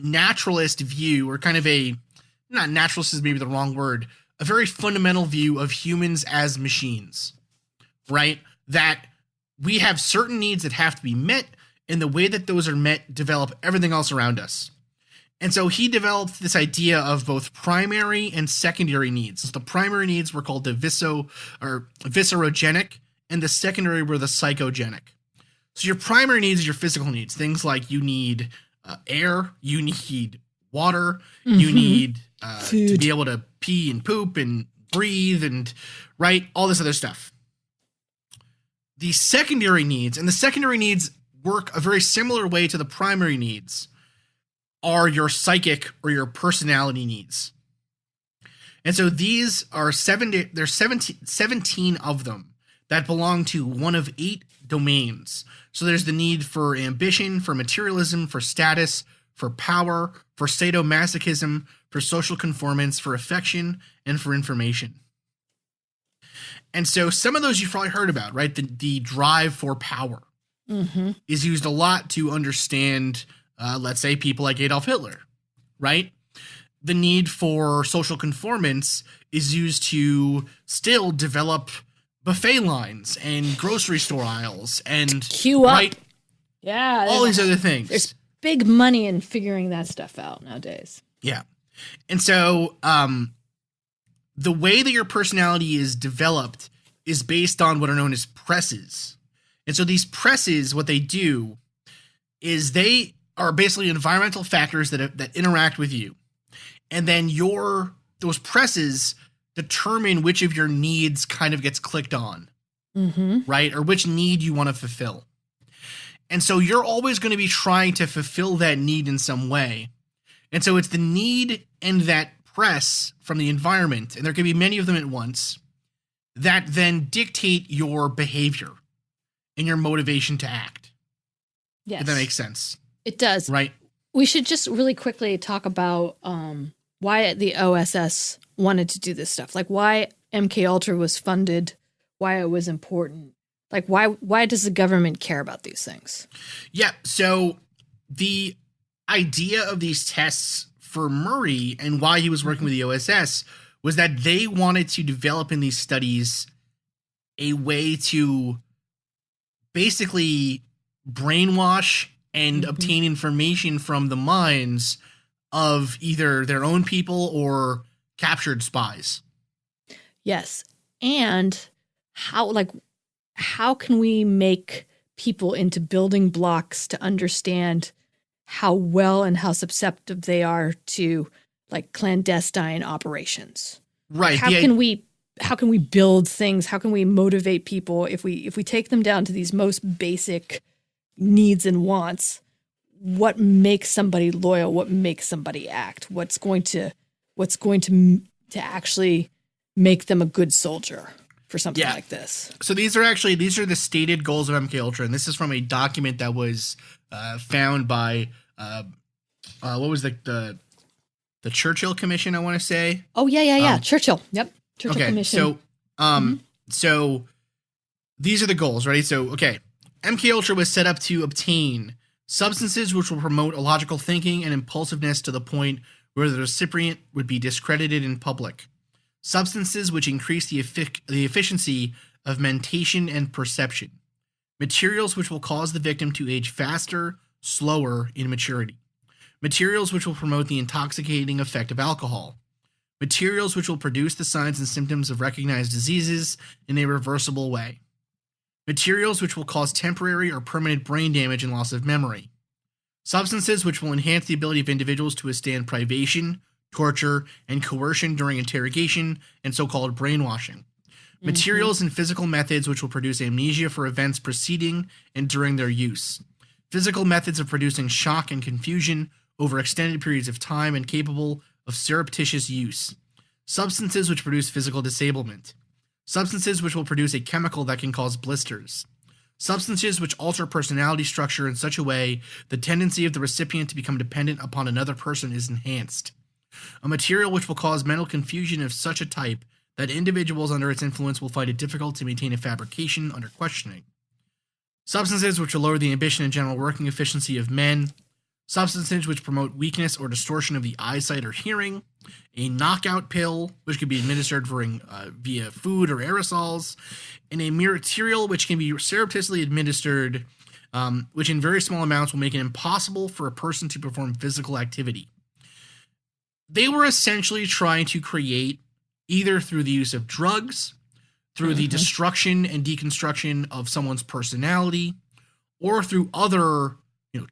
naturalist view, or kind of not naturalist is maybe the wrong word, a very fundamental view of humans as machines, right? That we have certain needs that have to be met, and the way that those are met develop everything else around us. And so he developed this idea of both primary and secondary needs. So the primary needs were called the viscerogenic, and the secondary were the psychogenic. So your primary needs are your physical needs. Things like you need air, you need water, you need to be able to pee and poop and breathe and, right, all this other stuff. The secondary needs work a very similar way to the primary needs, are your psychic or your personality needs. And so these are 17 of them that belong to one of 8 domains. So there's the need for ambition, for materialism, for status, for power, for sadomasochism, for social conformance, for affection, and for information. And so some of those you've probably heard about, right? The drive for power is used a lot to understand, let's say, people like Adolf Hitler, right? The need for social conformance is used to still develop buffet lines and grocery store aisles and queue up. Right, all these other things. There's big money in figuring that stuff out nowadays. Yeah. And so the way that your personality is developed is based on what are known as presses. And so these presses, what they do is they are basically environmental factors that interact with you. And then those presses determine which of your needs kind of gets clicked on, right? Or which need you want to fulfill. And so you're always going to be trying to fulfill that need in some way. And so it's the need and that press from the environment, and there can be many of them at once, that then dictate your behavior and your motivation to act. Yes. If that makes sense. It does. Right. We should just really quickly talk about why the OSS wanted to do this stuff. Like why MK Ultra was funded, why it was important. Like why does the government care about these things? Yeah, so the idea of these tests for Murray and why he was working with the OSS was that they wanted to develop in these studies a way to basically brainwash and obtain information from the minds of either their own people or captured spies. Yes. And how can we make people into building blocks to understand how well and how susceptible they are to like clandestine operations? Right. How can we build things? How can we motivate people if we take them down to these most basic needs and wants? What makes somebody loyal? What makes somebody act? What's going to actually make them a good soldier for something like this? So these are the stated goals of MK Ultra, and this is from a document that was found by what was the Churchill Commission, I want to say. Oh yeah. Churchill. Yep. Churchill Commission. So so these are the goals, right? So MK Ultra was set up to obtain substances which will promote illogical thinking and impulsiveness to the point where the recipient would be discredited in public. Substances which increase the efficiency of mentation and perception. Materials which will cause the victim to age faster, slower in maturity. Materials which will promote the intoxicating effect of alcohol. Materials which will produce the signs and symptoms of recognized diseases in a reversible way. Materials which will cause temporary or permanent brain damage and loss of memory. Substances which will enhance the ability of individuals to withstand privation, torture, and coercion during interrogation and so-called brainwashing. Materials and physical methods which will produce amnesia for events preceding and during their use. Physical methods of producing shock and confusion over extended periods of time and capable of surreptitious use. Substances which produce physical disablement. Substances which will produce a chemical that can cause blisters. Substances which alter personality structure in such a way the tendency of the recipient to become dependent upon another person is enhanced. A material which will cause mental confusion of such a type that individuals under its influence will find it difficult to maintain a fabrication under questioning. Substances which will lower the ambition and general working efficiency of men. Substances which promote weakness or distortion of the eyesight or hearing. A knockout pill, which can be administered via food or aerosols. And a material which can be surreptitiously administered, which in very small amounts will make it impossible for a person to perform physical activity. They were essentially trying to create, either through the use of drugs, through the destruction and deconstruction of someone's personality, or through other,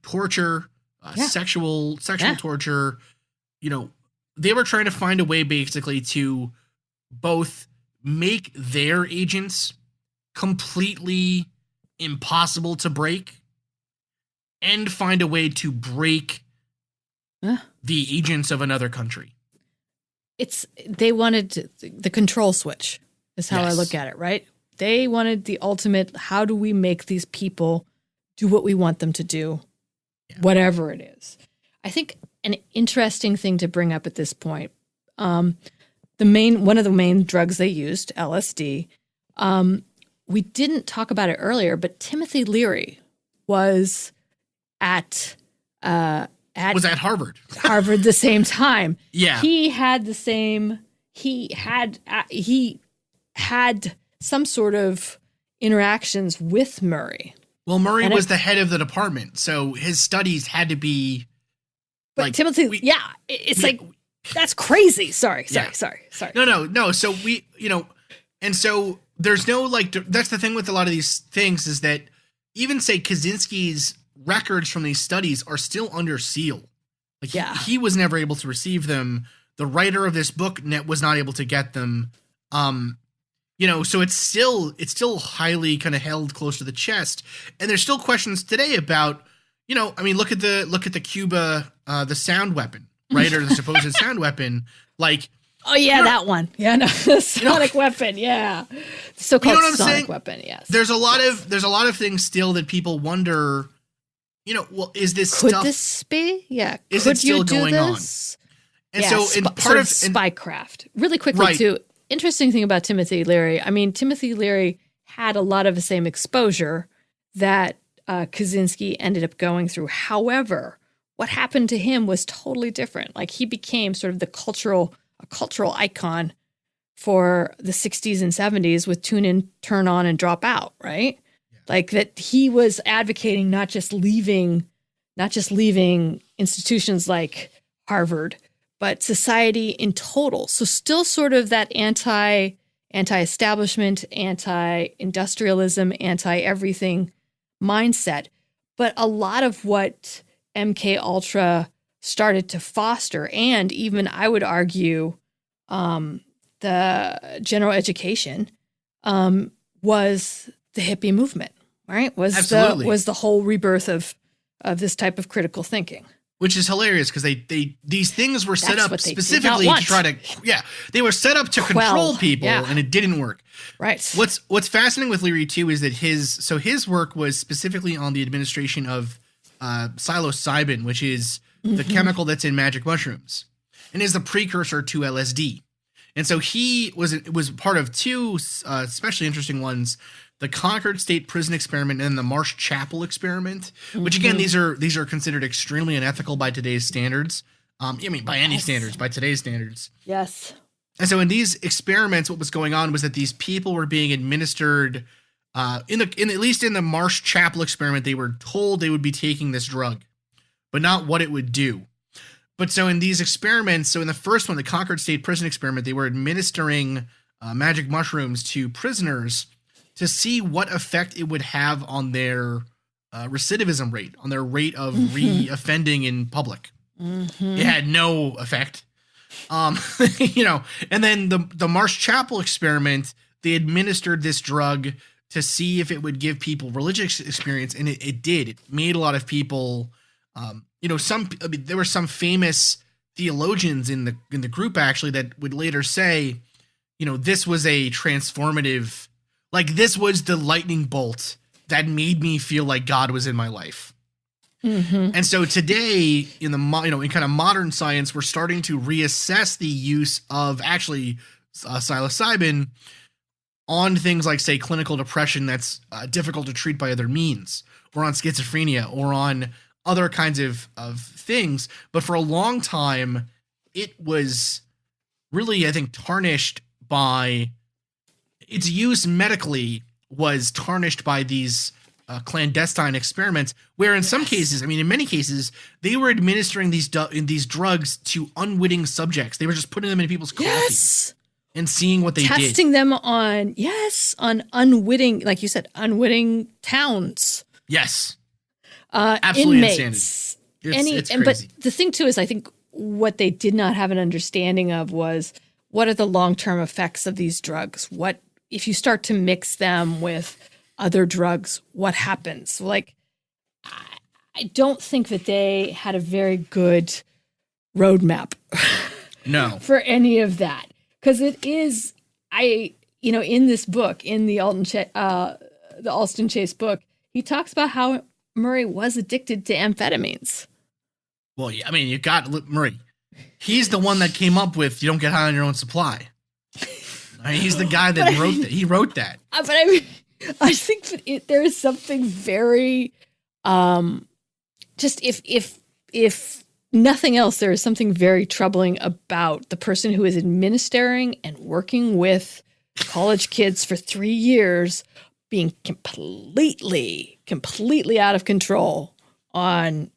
torture, sexual torture, they were trying to find a way basically to both make their agents completely impossible to break and find a way to break the agents of another country. They wanted the control switch is how I look at it, right? They wanted the ultimate, how do we make these people do what we want them to do, whatever it is. I think an interesting thing to bring up at this point, one of the main drugs they used, LSD, we didn't talk about it earlier, but Timothy Leary was at Harvard. Harvard the same time. Yeah. He had some sort of interactions with Murray. Well, Murray was the head of the department, so his studies had to be Timothy, that's crazy. Sorry. No. So and so there's no, that's the thing with a lot of these things is that even say Kaczynski's records from these studies are still under seal. He was never able to receive them. The writer of this book was not able to get them. So it's still highly kind of held close to the chest. And there's still questions today about, look at the Cuba, the sound weapon, right? Or the supposed sound weapon, that one. Yeah, no, the sonic weapon. Yeah. The so-called sonic weapon. Yes. There's a lot of things still that people wonder, is this Could stuff? This be? Yeah. Is it still going on? And so in part of spycraft. Really quickly too, interesting thing about Timothy Leary. I mean, Timothy Leary had a lot of the same exposure that Kaczynski ended up going through. However, what happened to him was totally different. He became sort of a cultural icon for the 60s and 70s with tune in, turn on, and drop out, right? Yeah. That he was advocating not just leaving institutions like Harvard, but society in total. So still sort of that anti-establishment, anti-industrialism, anti-everything mindset. But a lot of what MK Ultra started to foster, and even I would argue the general education, was the hippie movement, right? Was the whole rebirth of this type of critical thinking. Which is hilarious because these things were set up specifically to try to, they were set up to control people, and it didn't work. Right. What's fascinating with Leary too is that his work was specifically on the administration of psilocybin, which is the chemical that's in magic mushrooms, and is the precursor to LSD. And so he was part of two especially interesting ones: the Concord State Prison experiment and the Marsh Chapel experiment, which again, these are considered extremely unethical by today's standards. By any standards, by today's standards. Yes. And so in these experiments, what was going on was that these people were being administered, at least in the Marsh Chapel experiment, they were told they would be taking this drug, but not what it would do. But so in these experiments, so in the first one, the Concord State Prison experiment, they were administering magic mushrooms to prisoners to see what effect it would have on their recidivism rate, on their rate of re-offending in public. It had no effect. And then the Marsh Chapel experiment, they administered this drug to see if it would give people religious experience, and it did. It made a lot of people there were some famous theologians in the group actually that would later say, this was a transformative, like this was the lightning bolt that made me feel like God was in my life. Mm-hmm. And so today in in kind of modern science, we're starting to reassess the use of actually psilocybin on things like, say, clinical depression that's difficult to treat by other means, or on schizophrenia, or on other kinds of things. But for a long time, it was really, I think, tarnished by its use medically was tarnished by these clandestine experiments, where in some cases, in many cases, they were administering these drugs to unwitting subjects. They were just putting them in people's coffee and seeing what they did. Testing them on unwitting, like you said, unwitting towns. Yes. Absolutely inmates. It's crazy. But the thing too is, I think what they did not have an understanding of was, what are the long-term effects of these drugs? What if you start to mix them with other drugs? What happens? Like, I don't think that they had a very good roadmap. No, for any of that, because it is, in this book, in the Alston Chase book, he talks about how Murray was addicted to amphetamines. Well, yeah, you got Murray. He's the one that came up with, you don't get high on your own supply. He's the guy that wrote that. He wrote that. But I think that there is something very, just if nothing else, there is something very troubling about the person who is administering and working with college kids for 3 years being completely out of control on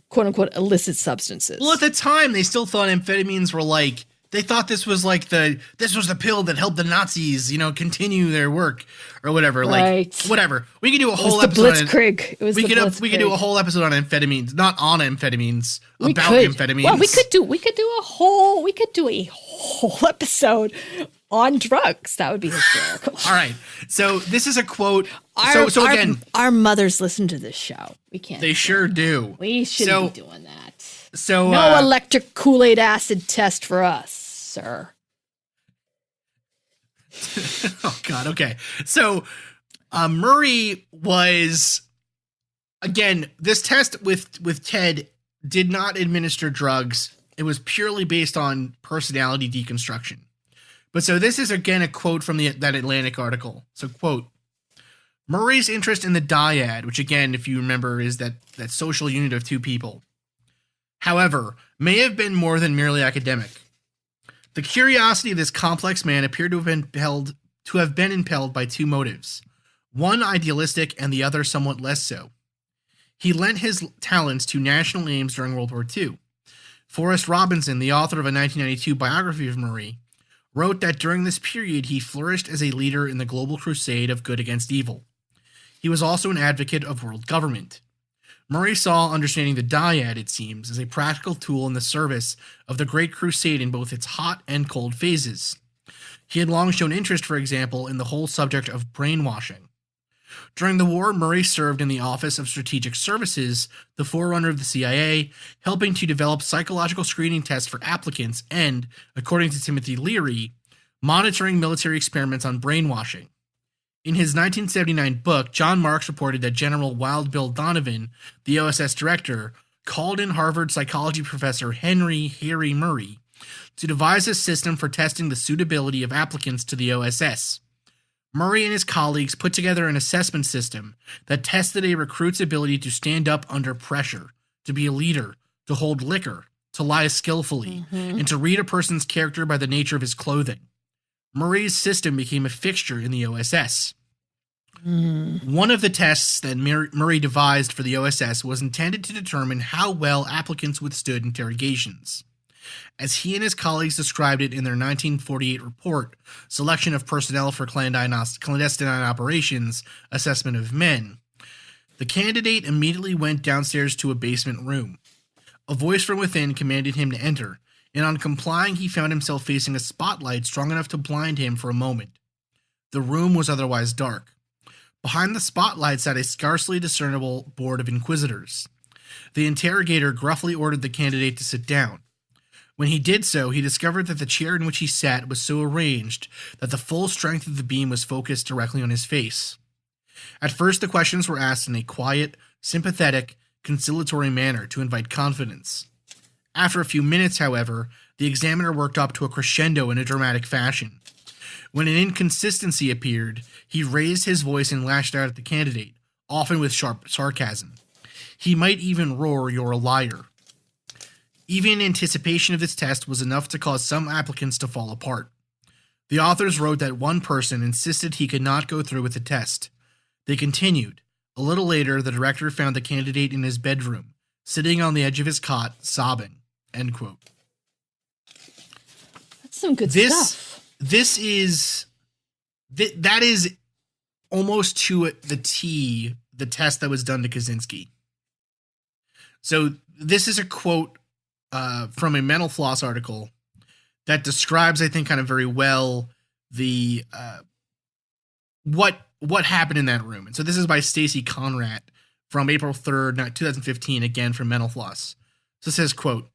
quote unquote illicit substances. Well, at the time, they still thought amphetamines were like, they thought this was like this was the pill that helped the Nazis, continue their work or whatever. Right. Like, whatever. We could do a whole episode. Blitzkrieg. It was we the Blitzkrieg. We could do a whole episode on amphetamines, not on amphetamines, about amphetamines. Well, we could do a whole episode on drugs. That would be hysterical. All right. So this is a quote. Our mothers listen to this show. We can't. They sure do. We shouldn't be doing that. So no electric Kool-Aid acid test for us, sir. Oh God. Okay. So Murray was, again, this test with Ted did not administer drugs. It was purely based on personality deconstruction. But so this is again a quote from that Atlantic article. So quote, Murray's interest in the dyad, which again, if you remember, is that social unit of two people, however, may have been more than merely academic. The curiosity of this complex man appeared to have been impelled by two motives, one idealistic and the other somewhat less so. He lent his talents to national aims during World War II. Forrest Robinson, the author of a 1992 biography of Murray, wrote that during this period he flourished as a leader in the global crusade of good against evil. He was also an advocate of world government. Murray saw understanding the dyad, it seems, as a practical tool in the service of the Great Crusade in both its hot and cold phases. He had long shown interest, for example, in the whole subject of brainwashing. During the war, Murray served in the Office of Strategic Services, the forerunner of the CIA, helping to develop psychological screening tests for applicants and, according to Timothy Leary, monitoring military experiments on brainwashing. In his 1979 book, John Marks reported that General Wild Bill Donovan, the OSS director, called in Harvard psychology professor Henry Harry Murray to devise a system for testing the suitability of applicants to the OSS. Murray and his colleagues put together an assessment system that tested a recruit's ability to stand up under pressure, to be a leader, to hold liquor, to lie skillfully, and to read a person's character by the nature of his clothing. Murray's system became a fixture in the OSS. One of the tests that Murray devised for the OSS was intended to determine how well applicants withstood interrogations. As he and his colleagues described it in their 1948 report, Selection of Personnel for Clandestine Operations, Assessment of Men, the candidate immediately went downstairs to a basement room. A voice from within commanded him to enter, and on complying he found himself facing a spotlight strong enough to blind him for a moment. The room was otherwise dark. Behind the spotlight sat a scarcely discernible board of inquisitors. The interrogator gruffly ordered the candidate to sit down. When he did so, he discovered that the chair in which he sat was so arranged that the full strength of the beam was focused directly on his face. At first, the questions were asked in a quiet, sympathetic, conciliatory manner to invite confidence. After a few minutes, however, the examiner worked up to a crescendo in a dramatic fashion. When an inconsistency appeared, he raised his voice and lashed out at the candidate, often with sharp sarcasm. He might even roar, "You're a liar." Even anticipation of this test was enough to cause some applicants to fall apart. The authors wrote that one person insisted he could not go through with the test. They continued. A little later, the director found the candidate in his bedroom, sitting on the edge of his cot, sobbing. End quote. That's some good stuff. That is almost to the T the test that was done to Kaczynski. So this is a quote from a Mental Floss article that describes, I think, kind of very well the what happened in that room. And so this is by Stacy Conrad from April 3rd, 2015, again from Mental Floss. So it says, quote,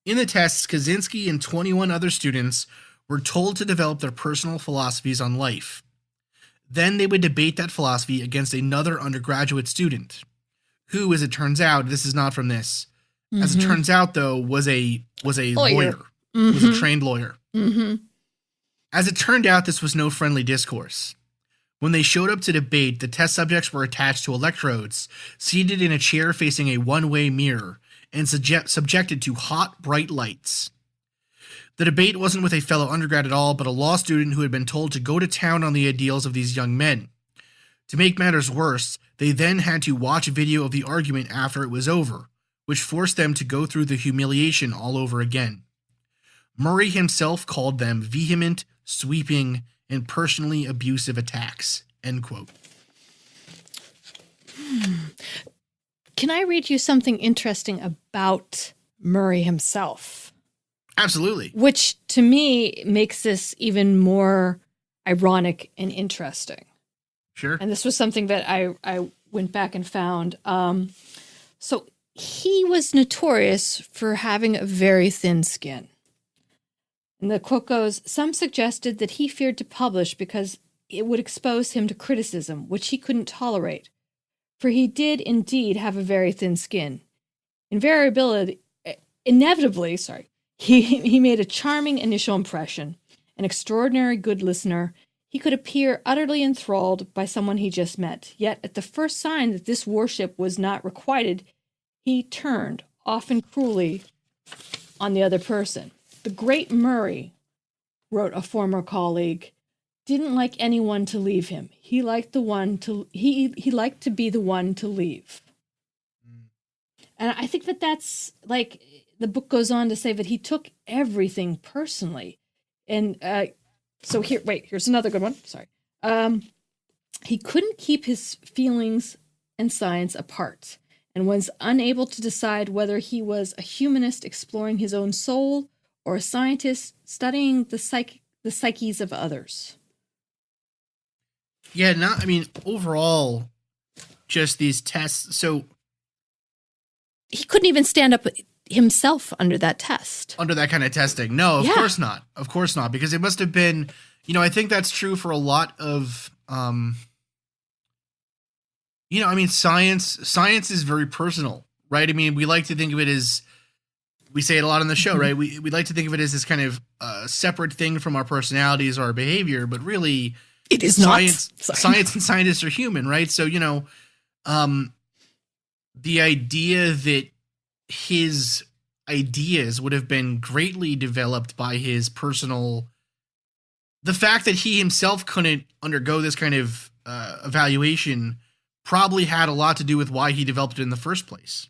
"In the tests, Kaczynski and 21 other students were told to develop their personal philosophies on life. Then they would debate that philosophy against another undergraduate student, who, as it turns out, this is not from this, as it turns out, though, was a lawyer. Was a trained lawyer. As it turned out, this was no friendly discourse. When they showed up to debate, the test subjects were attached to electrodes, seated in a chair facing a one-way mirror, and subjected to hot, bright lights. The debate wasn't with a fellow undergrad at all, but a law student who had been told to go to town on the ideals of these young men. To make matters worse, they then had to watch video of the argument after it was over, which forced them to go through the humiliation all over again. Murray himself called them vehement, sweeping, and personally abusive attacks." End quote. Can I read you something interesting about Murray himself? Absolutely. Which, to me, makes this even more ironic and interesting. Sure. And this was something that I went back and found. So he was notorious for having a very thin skin. And the quote goes, "Some suggested that he feared to publish because it would expose him to criticism, which he couldn't tolerate. For he did indeed have a very thin skin. Inevitably, he made a charming initial impression, an extraordinary good listener. He could appear utterly enthralled by someone he just met. Yet at the first sign that this worship was not requited, he turned, often cruelly, on the other person. The great Murray," wrote a former colleague, "didn't like anyone to leave him. He liked he liked to be the one to leave." And I think that's like, the book goes on to say that he took everything personally. And so here's another good one. Sorry. He couldn't keep his feelings and science apart, and was unable to decide whether he was a humanist exploring his own soul or a scientist studying the psyches of others. Yeah, overall, just these tests. So he couldn't even stand up himself under that test. Under that kind of testing. No, of course not. Of course not. Because it must have been, I think that's true for a lot of, science is very personal, right? I mean, we like to think of it as, we say it a lot on the show, right? We like to think of it as this kind of separate thing from our personalities or our behavior, but really it is science. Not. Science and scientists are human, right? So, the idea that his ideas would have been greatly developed by his personal, the fact that he himself couldn't undergo this kind of evaluation probably had a lot to do with why he developed it in the first place.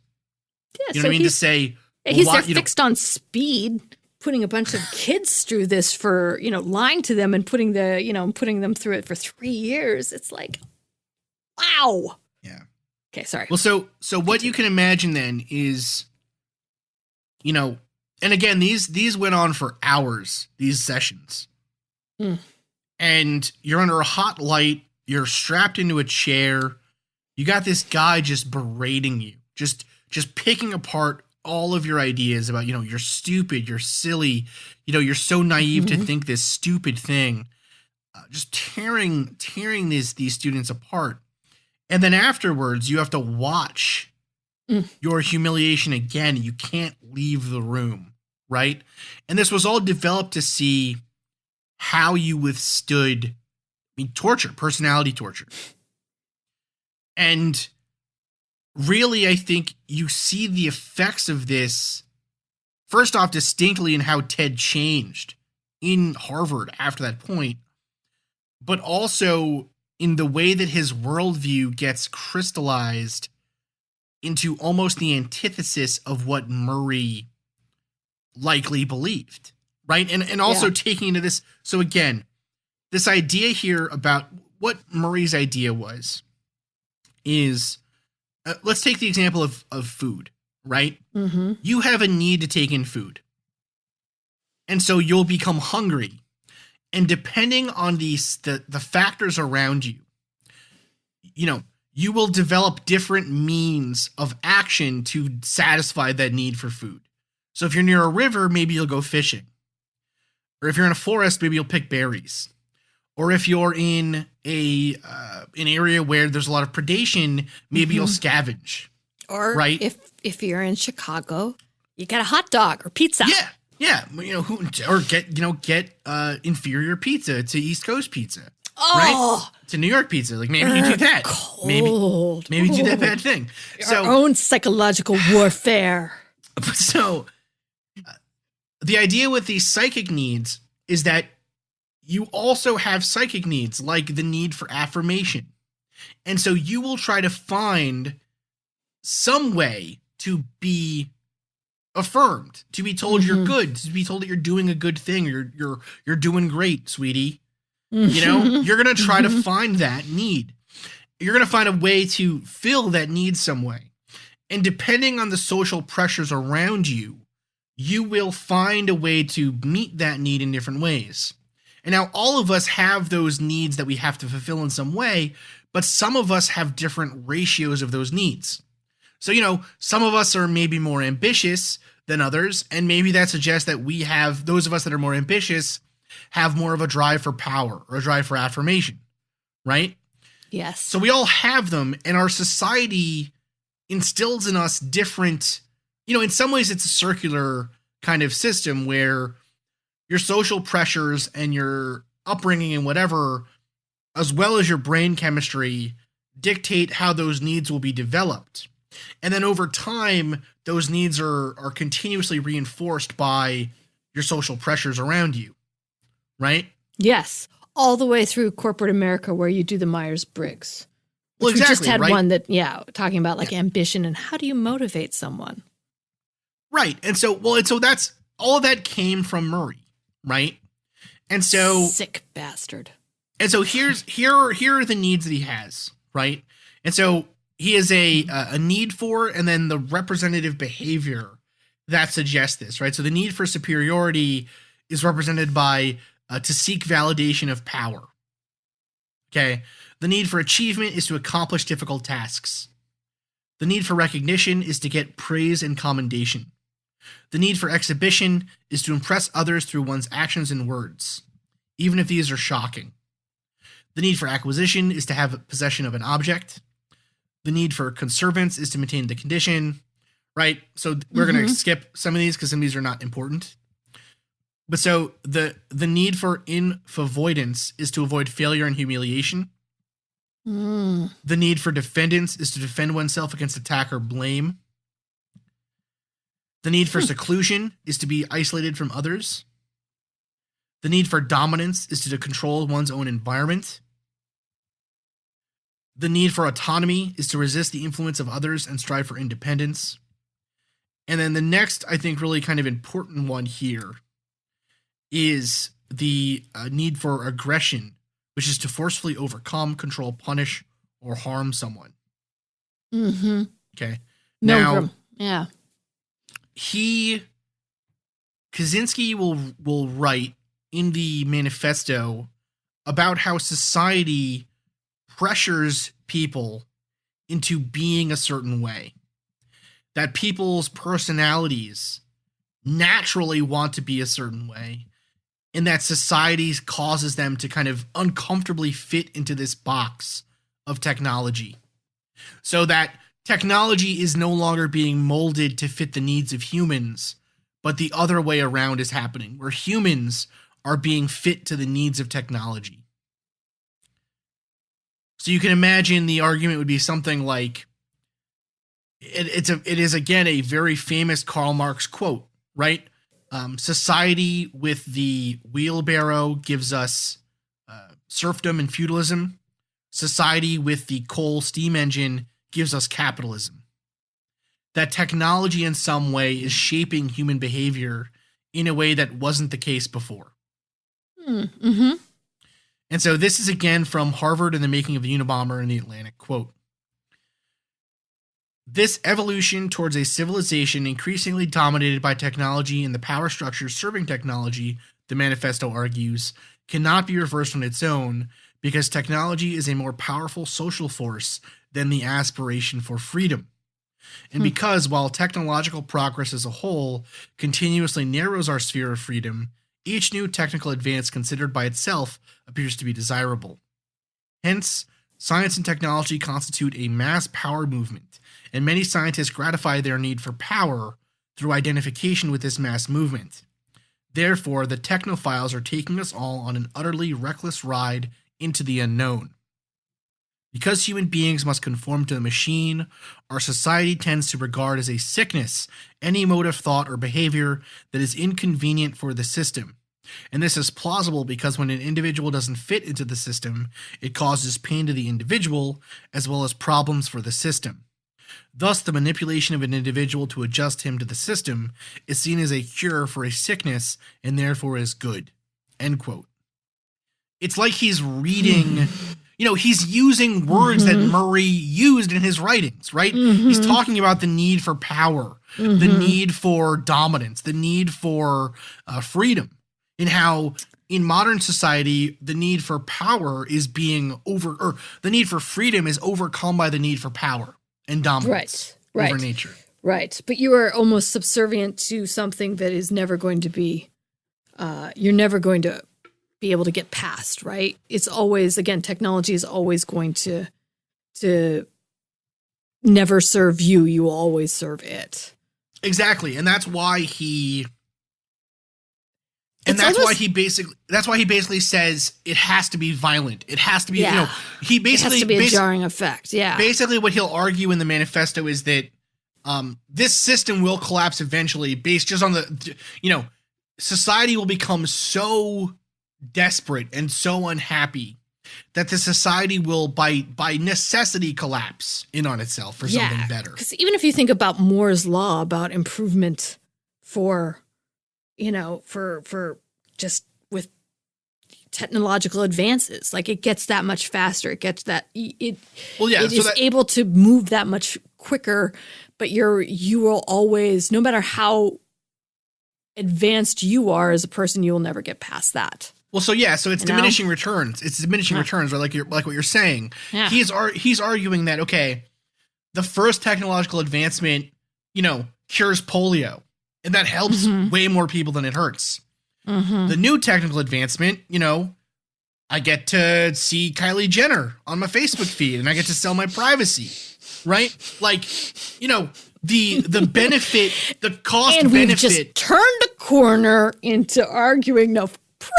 Yeah, you know what I mean? To say, he's fixed on speed, putting a bunch of kids through this for, lying to them and putting them through it for 3 years. It's like, wow. Yeah. Okay, sorry. Well, so what you can imagine then is, and again, these went on for hours, these sessions. And you're under a hot light, you're strapped into a chair, you got this guy just berating you, just just picking apart all of your ideas about, you're stupid, you're silly, you're so naive to think this stupid thing, just tearing these students apart. And then afterwards, you have to watch your humiliation again. You can't leave the room, right? And this was all developed to see how you withstood torture, personality torture. And really, I think you see the effects of this, first off, distinctly in how Ted changed in Harvard after that point, but also in the way that his worldview gets crystallized into almost the antithesis of what Murray likely believed, right? And also taking into this, so again, this idea here about what Murray's idea was is, let's take the example of food, right? You have a need to take in food. And so you'll become hungry. And depending on the factors around you, you will develop different means of action to satisfy that need for food. So if you're near a river, maybe you'll go fishing. Or if you're in a forest, maybe you'll pick berries. Or if you're in an area where there's a lot of predation, maybe you'll scavenge. Or right? if you're in Chicago, you get a hot dog or pizza. Yeah. Or get inferior pizza to East Coast pizza. Oh, right? To New York pizza. Like maybe you do that. Cold. Maybe do that bad thing. Our own psychological warfare. So the idea with these psychic needs is that you also have psychic needs, like the need for affirmation. And so you will try to find some way to be affirmed, to be told you're good, to be told that you're doing a good thing, you're doing great, sweetie. You're going to try to find that need. You're going to find a way to fill that need some way. And depending on the social pressures around you, you will find a way to meet that need in different ways. And now all of us have those needs that we have to fulfill in some way, but some of us have different ratios of those needs. So, some of us are maybe more ambitious than others, and maybe that suggests that we have, those of us that are more ambitious have more of a drive for power or a drive for affirmation, right? Yes. So we all have them, and our society instills in us different, in some ways it's a circular kind of system where your social pressures and your upbringing and whatever, as well as your brain chemistry, dictate how those needs will be developed. And then over time, those needs are continuously reinforced by your social pressures around you, right? Yes. All the way through corporate America where you do the Myers-Briggs. Well, exactly, we just had right? one that, talking about ambition and how do you motivate someone? Right. And so that's, all of that came from Murray, right? And so sick bastard. And so here are the needs that he has, right? And so he has a need for, and then the representative behavior that suggests this, right? So the need for superiority is represented by to seek validation of power. Okay. The need for achievement is to accomplish difficult tasks. The need for recognition is to get praise and commendation. The need for exhibition is to impress others through one's actions and words, even if these are shocking. The need for acquisition is to have possession of an object. The need for conservance is to maintain the condition, right? So we're going to skip some of these because some of these are not important. But so the need for infavoidance is to avoid failure and humiliation. The need for defendance is to defend oneself against attack or blame. The need for seclusion is to be isolated from others. The need for dominance is to control one's own environment. The need for autonomy is to resist the influence of others and strive for independence. And then the next, I think, really kind of important one here is the need for aggression, which is to forcefully overcome, control, punish, or harm someone. Okay. Milgram. Yeah. Kaczynski will write in the manifesto about how society pressures people into being a certain way. that people's personalities naturally want to be a certain way, and that society causes them to kind of uncomfortably fit into this box of technology. So that technology is no longer being molded to fit the needs of humans, but the other way around is happening, where humans are being fit to the needs of technology. So you can imagine the argument would be something like, it is again a very famous Karl Marx quote, right? Society with the wheelbarrow gives us serfdom and feudalism. Society with the coal steam engine gives us capitalism. That technology in some way is shaping human behavior in a way that wasn't the case before. Mm-hmm. And so this is again from Harvard and the Making of the Unabomber in the Atlantic, quote, "This evolution towards a civilization increasingly dominated by technology and the power structures serving technology," the manifesto argues, "cannot be reversed on its own because technology is a more powerful social force than the aspiration for freedom. And because while technological progress as a whole continuously narrows our sphere of freedom, each new technical advance considered by itself appears to be desirable. Hence, science and technology constitute a mass power movement, and many scientists gratify their need for power through identification with this mass movement. Therefore, the technophiles are taking us all on an utterly reckless ride into the unknown. Because human beings must conform to the machine, our society tends to regard as a sickness any mode of thought or behavior that is inconvenient for the system. And this is plausible because when an individual doesn't fit into the system, it causes pain to the individual as well as problems for the system. Thus, the manipulation of an individual to adjust him to the system is seen as a cure for a sickness and therefore as good." End quote. It's like he's reading, he's using words that Murray used in his writings, right? He's talking about the need for power, the need for dominance, the need for freedom, and how in modern society, the need for power is being the need for freedom is overcome by the need for power and dominance over nature. Right. But you are almost subservient to something that is never going to be, you're never going to be able to get past, right? It's always, again, technology is always going to never serve you. You will always serve it. Exactly. And that's why that's why he basically says it has to be violent. It has to be, he basically it has to be a jarring effect. Yeah. Basically what he'll argue in the manifesto is that this system will collapse eventually based just on society will become so desperate and so unhappy that the society will by necessity collapse in on itself for something better. Because even if you think about Moore's law about improvement for just with technological advances, like it gets that much faster. It gets that it is able to move that much quicker, but you will always, no matter how advanced you are as a person, you will never get past that. Well, so it's diminishing returns. It's diminishing returns, or like what you're saying. Yeah. He's arguing that the first technological advancement, cures polio, and that helps way more people than it hurts. The new technical advancement, I get to see Kylie Jenner on my Facebook feed, and I get to sell my privacy, right? Like, the benefit, the cost and benefit. We've just turned a corner into arguing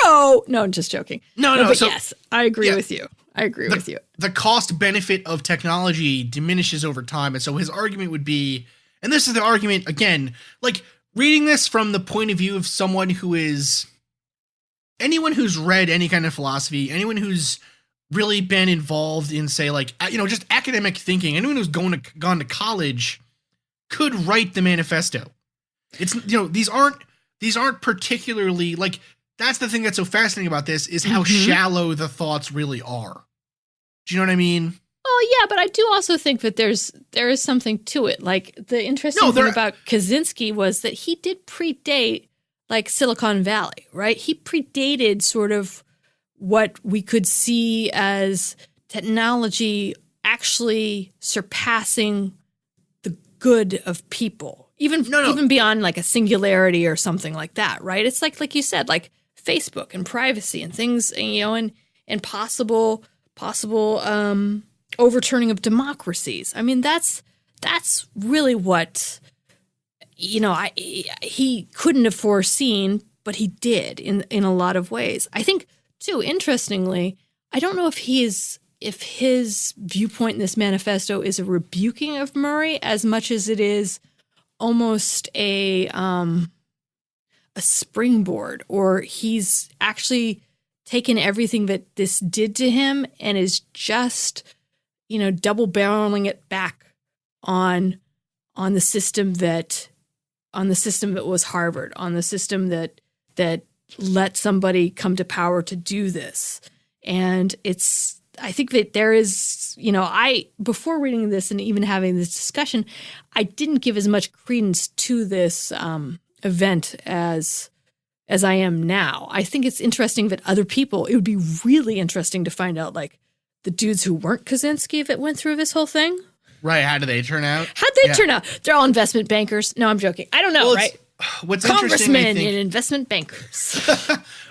No, I'm just joking. No. But yes, I agree with you. The cost benefit of technology diminishes over time. And so his argument would be, and this is the argument again, like reading this from the point of view of someone who is anyone who's read any kind of philosophy, anyone who's really been involved in, say, like, just academic thinking, anyone who's gone to college could write the manifesto. It's, these aren't particularly like, that's the thing that's so fascinating about this is how shallow the thoughts really are. Do you know what I mean? Oh yeah, but I do also think that there is something to it. Like the interesting thing about Kaczynski was that he did predate like Silicon Valley, right? He predated sort of what we could see as technology actually surpassing good of people, even beyond like a singularity or something like that, right? It's like you said, like Facebook and privacy and things, and possible overturning of democracies. I mean, that's really what, he couldn't have foreseen, but he did in a lot of ways. I think too, interestingly, I don't know if his viewpoint in this manifesto is a rebuking of Murray as much as it is almost a springboard, or he's actually taken everything that this did to him and is just, double barreling it back on the system that was Harvard, on the system that let somebody come to power to do this. And I think that there is, before reading this and even having this discussion, I didn't give as much credence to this event as I am now. I think it's interesting that other people, it would be really interesting to find out, like, the dudes who weren't Kaczynski that went through this whole thing. Right. How do they turn out? How'd they turn out? They're all investment bankers. No, I'm joking. I don't know, right? What's Congressmen interesting, and investment bankers.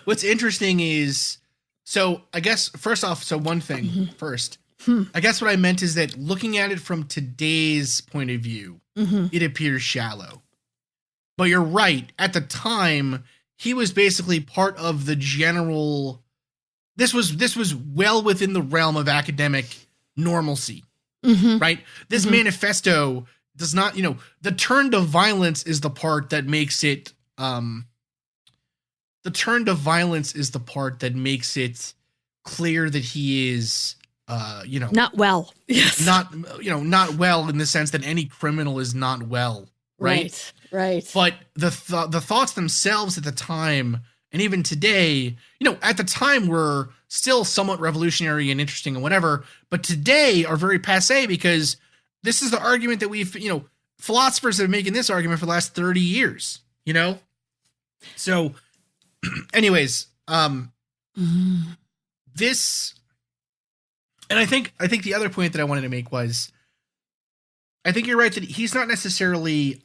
What's interesting is, so I guess, first off, one thing first. I guess what I meant is that looking at it from today's point of view, it appears shallow. But you're right. At the time, he was basically part of the general. This was well within the realm of academic normalcy, right? This manifesto does not, the turn to violence is the part that makes it. The turn to violence is the part that makes it clear that he is, not well. Yes. Not well in the sense that any criminal is not well. Right. But the thoughts themselves at the time, and even today, at the time were still somewhat revolutionary and interesting and whatever, but today are very passé because this is the argument that we've, philosophers have been making this argument for the last 30 years, So anyways, this, and I think the other point that I wanted to make was, I think you're right that he's not necessarily,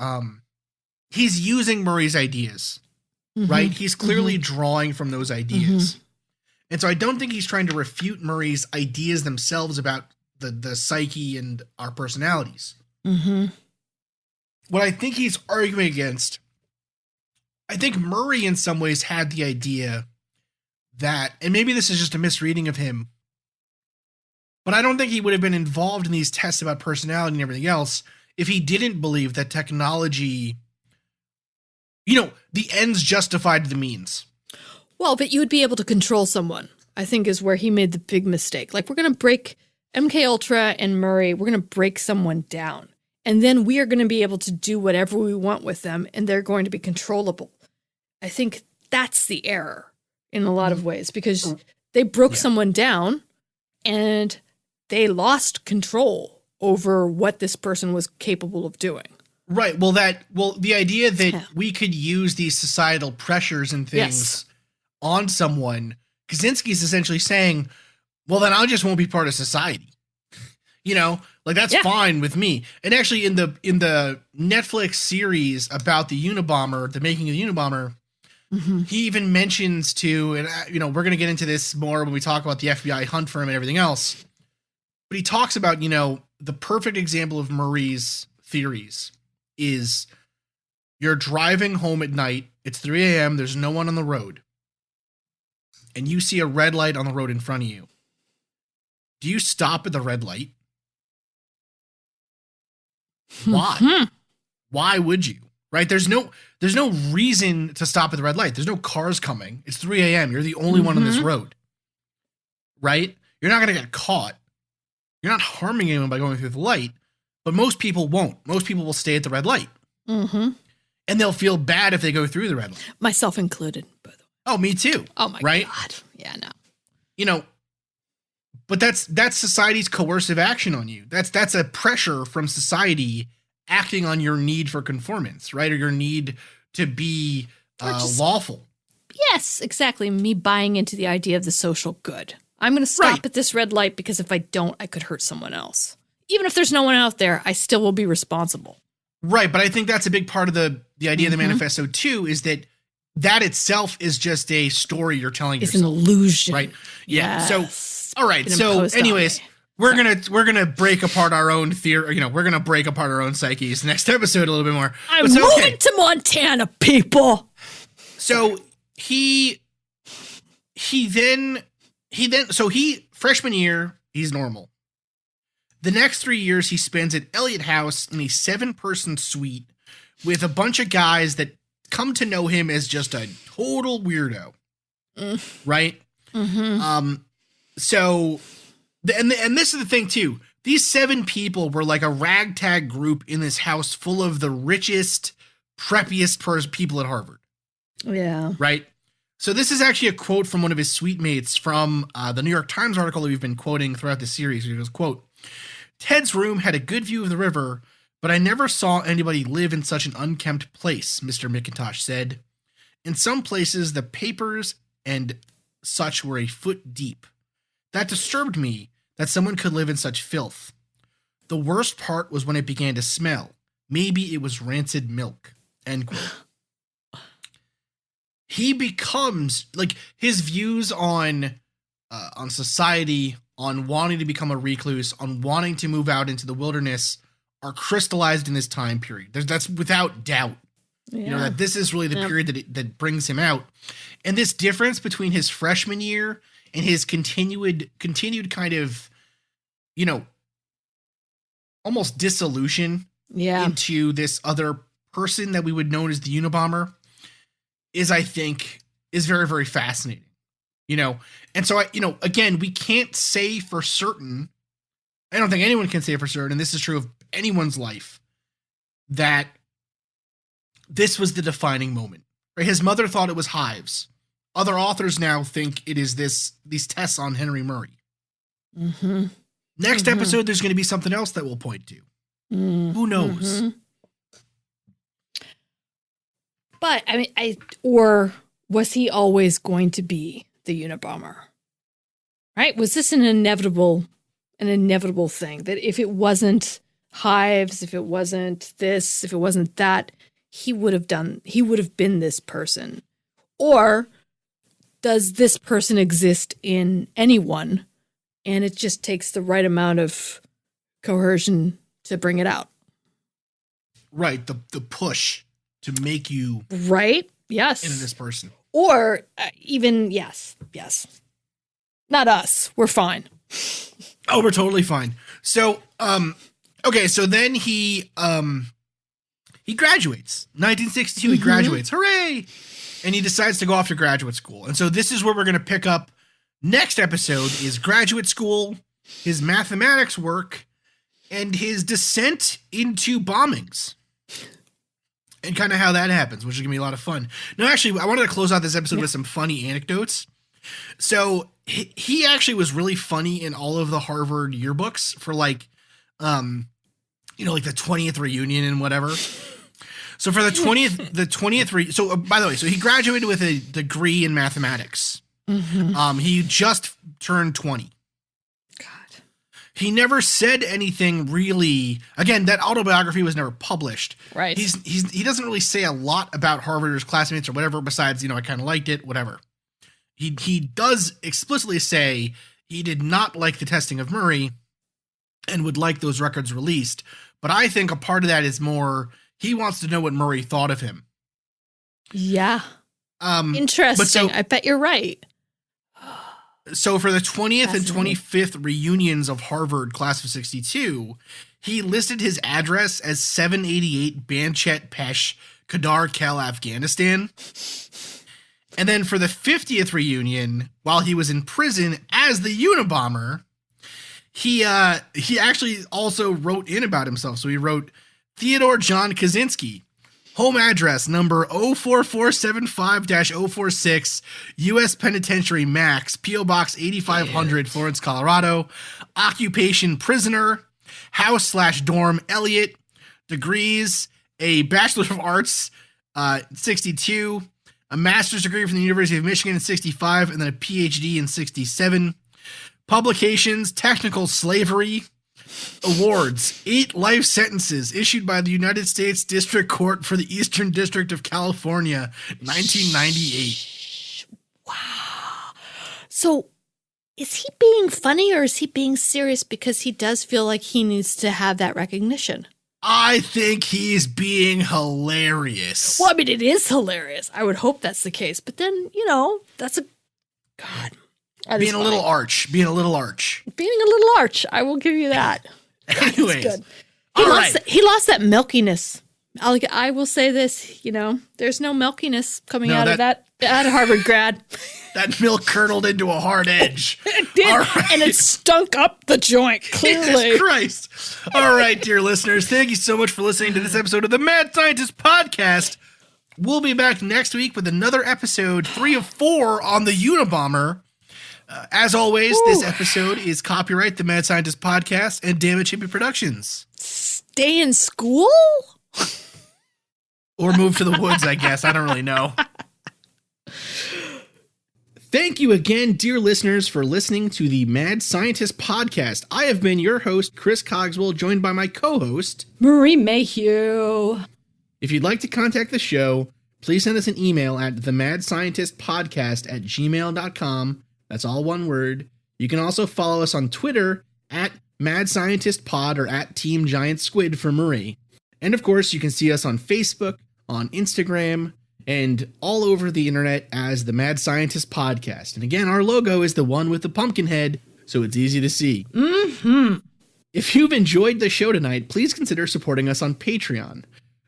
he's using Murray's ideas, right? He's clearly drawing from those ideas. And so I don't think he's trying to refute Murray's ideas themselves about the psyche and our personalities. What I think he's arguing against, I think Murray in some ways had the idea that, and maybe this is just a misreading of him, but I don't think he would have been involved in these tests about personality and everything else if he didn't believe that technology, the ends justified the means. Well, but you would be able to control someone, I think, is where he made the big mistake. Like, we're going to break MK Ultra and Murray, we're going to break someone down. And then we are going to be able to do whatever we want with them, and they're going to be controllable. I think that's the error in a lot of ways, because they broke someone down and they lost control over what this person was capable of doing. Right. Well, the idea that we could use these societal pressures and things on someone, Kaczynski's essentially saying, well, then I just won't be part of society. That's fine with me. And actually in the Netflix series about the Unabomber, the making of the Unabomber, he even mentions and we're going to get into this more when we talk about the FBI hunt for him and everything else. But he talks about, the perfect example of Murray's theories is you're driving home at night. It's 3 a.m. There's no one on the road. And you see a red light on the road in front of you. Do you stop at the red light? Why? Why would you? Right? There's no reason to stop at the red light. There's no cars coming. It's 3 a.m. You're the only one on this road. Right? You're not going to get caught. You're not harming anyone by going through the light, but most people won't. Most people will stay at the red light. And they'll feel bad if they go through the red light. Myself included, by the way. Oh, me too. Oh my God. Yeah, no. But that's society's coercive action on you. That's a pressure from society acting on your need for conformance, right? Or your need to be lawful. Yes, exactly. Me buying into the idea of the social good. I'm going to stop at this red light because if I don't, I could hurt someone else. Even if there's no one out there, I still will be responsible. Right, but I think that's a big part of the idea of the manifesto too, is that itself is just a story you're telling It's yourself. an illusion. Right. Yeah. Yes. So, all right. Been So imposed on anyways, me. we're going to break apart our own theory. We're going to break apart our own psyches next episode a little bit more. I'm But so, moving to Montana, people. So he freshman year, he's normal. The next 3 years he spends at Elliott House in a 7-person suite with a bunch of guys that come to know him as just a total weirdo. Right? Mm-hmm. So, and this is the thing too. These 7 people were like a ragtag group in this house full of the richest, preppiest people at Harvard. Yeah. Right? So this is actually a quote from one of his suite mates from the New York Times article that we've been quoting throughout the series. He goes, quote, "Ted's room had a good view of the river, but I never saw anybody live in such an unkempt place," Mr. McIntosh said. "In some places, the papers and such were a foot deep. That disturbed me, that someone could live in such filth. The worst part was when it began to smell. Maybe it was rancid milk." End quote. He becomes, like, his views on society, on wanting to become a recluse, on wanting to move out into the wilderness, are crystallized in this time period. That's without doubt. Yeah. That this is really the period that brings him out. And this difference between his freshman year and his continued kind of, almost dissolution into this other person that we would know as the Unabomber is, I think, is very, very fascinating. And so again, we can't say for certain, I don't think anyone can say for certain, and this is true of anyone's life, that this was the defining moment. Right? His mother thought it was hives. Other authors now think it is these tests on Henry Murray. Mm-hmm. Next episode, there's going to be something else that we'll point to. Who knows? Mm-hmm. But I mean, or was he always going to be the Unabomber? Right? Was this an inevitable thing that if it wasn't hives, if it wasn't this, if it wasn't that, he would have been this person? Or does this person exist in anyone and it just takes the right amount of coercion to bring it out? Right. The push to make you right. Yes. into this person. Or even, yes. Not us. We're fine. Oh, we're totally fine. So, okay. So then he graduates. 1962, he graduates. Hooray! And he decides to go off to graduate school. And so this is where we're going to pick up next episode is graduate school, his mathematics work, and his descent into bombings. And kind of how that happens, which is going to be a lot of fun. No, actually, I wanted to close out this episode with some funny anecdotes. So he actually was really funny in all of the Harvard yearbooks for like the 20th reunion and whatever. So for the 20th, so by the way, so he graduated with a degree in mathematics. Mm-hmm. He just turned 20. He never said anything really. Again, that autobiography was never published. Right. He doesn't really say a lot about Harvard or his classmates or whatever, besides, I kind of liked it, whatever. He does explicitly say he did not like the testing of Murray and would like those records released. But I think a part of that is more, he wants to know what Murray thought of him. Yeah. Interesting. I bet you're right. So for the 20th and 25th reunions of Harvard class of 62, he listed his address as 788 Banchet Pesh, Kadar Kel, Afghanistan. And then for the 50th reunion, while he was in prison as the Unabomber, he actually also wrote in about himself. So he wrote, Theodore John Kaczynski, home address number 04475-046, U.S. Penitentiary Max, P.O. Box 8500, Florence, Colorado. Occupation prisoner. House/dorm Elliott. Degrees, a Bachelor of Arts 62, a master's degree from the University of Michigan in 65, and then a PhD in 67. Publications, Technical Slavery, Awards. 8 life sentences issued by the United States District Court for the Eastern District of California, 1998. Wow. So is he being funny or is he being serious because he does feel like he needs to have that recognition? I think he's being hilarious. Well, I mean, it is hilarious. I would hope that's the case. But then, that's a... God. Being a little arch. Being a little arch. I will give you that. Anyways. Good. He He lost that milkiness. I will say this, there's no milkiness coming out of that Harvard grad. That milk curdled into a hard edge. It did, and it stunk up the joint, clearly. Jesus Christ. All right, dear listeners, thank you so much for listening to this episode of the Mad Scientist Podcast. We'll be back next week with another episode, 3 of 4 on the Unabomber. As always, this episode is copyright the Mad Scientist Podcast and Damn It Chippy Productions. Stay in school? Or move to the woods, I guess. I don't really know. Thank you again, dear listeners, for listening to the Mad Scientist Podcast. I have been your host, Chris Cogswell, joined by my co-host, Marie Mayhew. If you'd like to contact the show, please send us an email at themadscientistpodcast@gmail.com. That's all one word. You can also follow us on Twitter at Mad Scientist Pod or at Team Giant Squid for Marie. And of course, you can see us on Facebook, on Instagram, and all over the internet as the Mad Scientist Podcast. And again, our logo is the one with the pumpkin head, so it's easy to see. Mm-hmm. If you've enjoyed the show tonight, please consider supporting us on Patreon,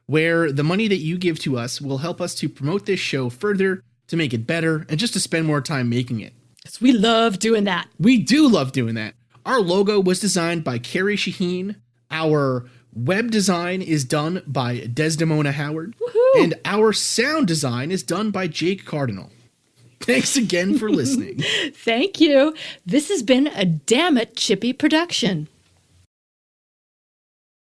where the money that you give to us will help us to promote this show further, to make it better, and just to spend more time making it. Because we love doing that. We do love doing that. Our logo was designed by Carrie Shaheen. Our web design is done by Desdemona Howard. Woohoo! And our sound design is done by Jake Cardinal. Thanks again for listening. Thank you. This has been a Damn It Chippy production.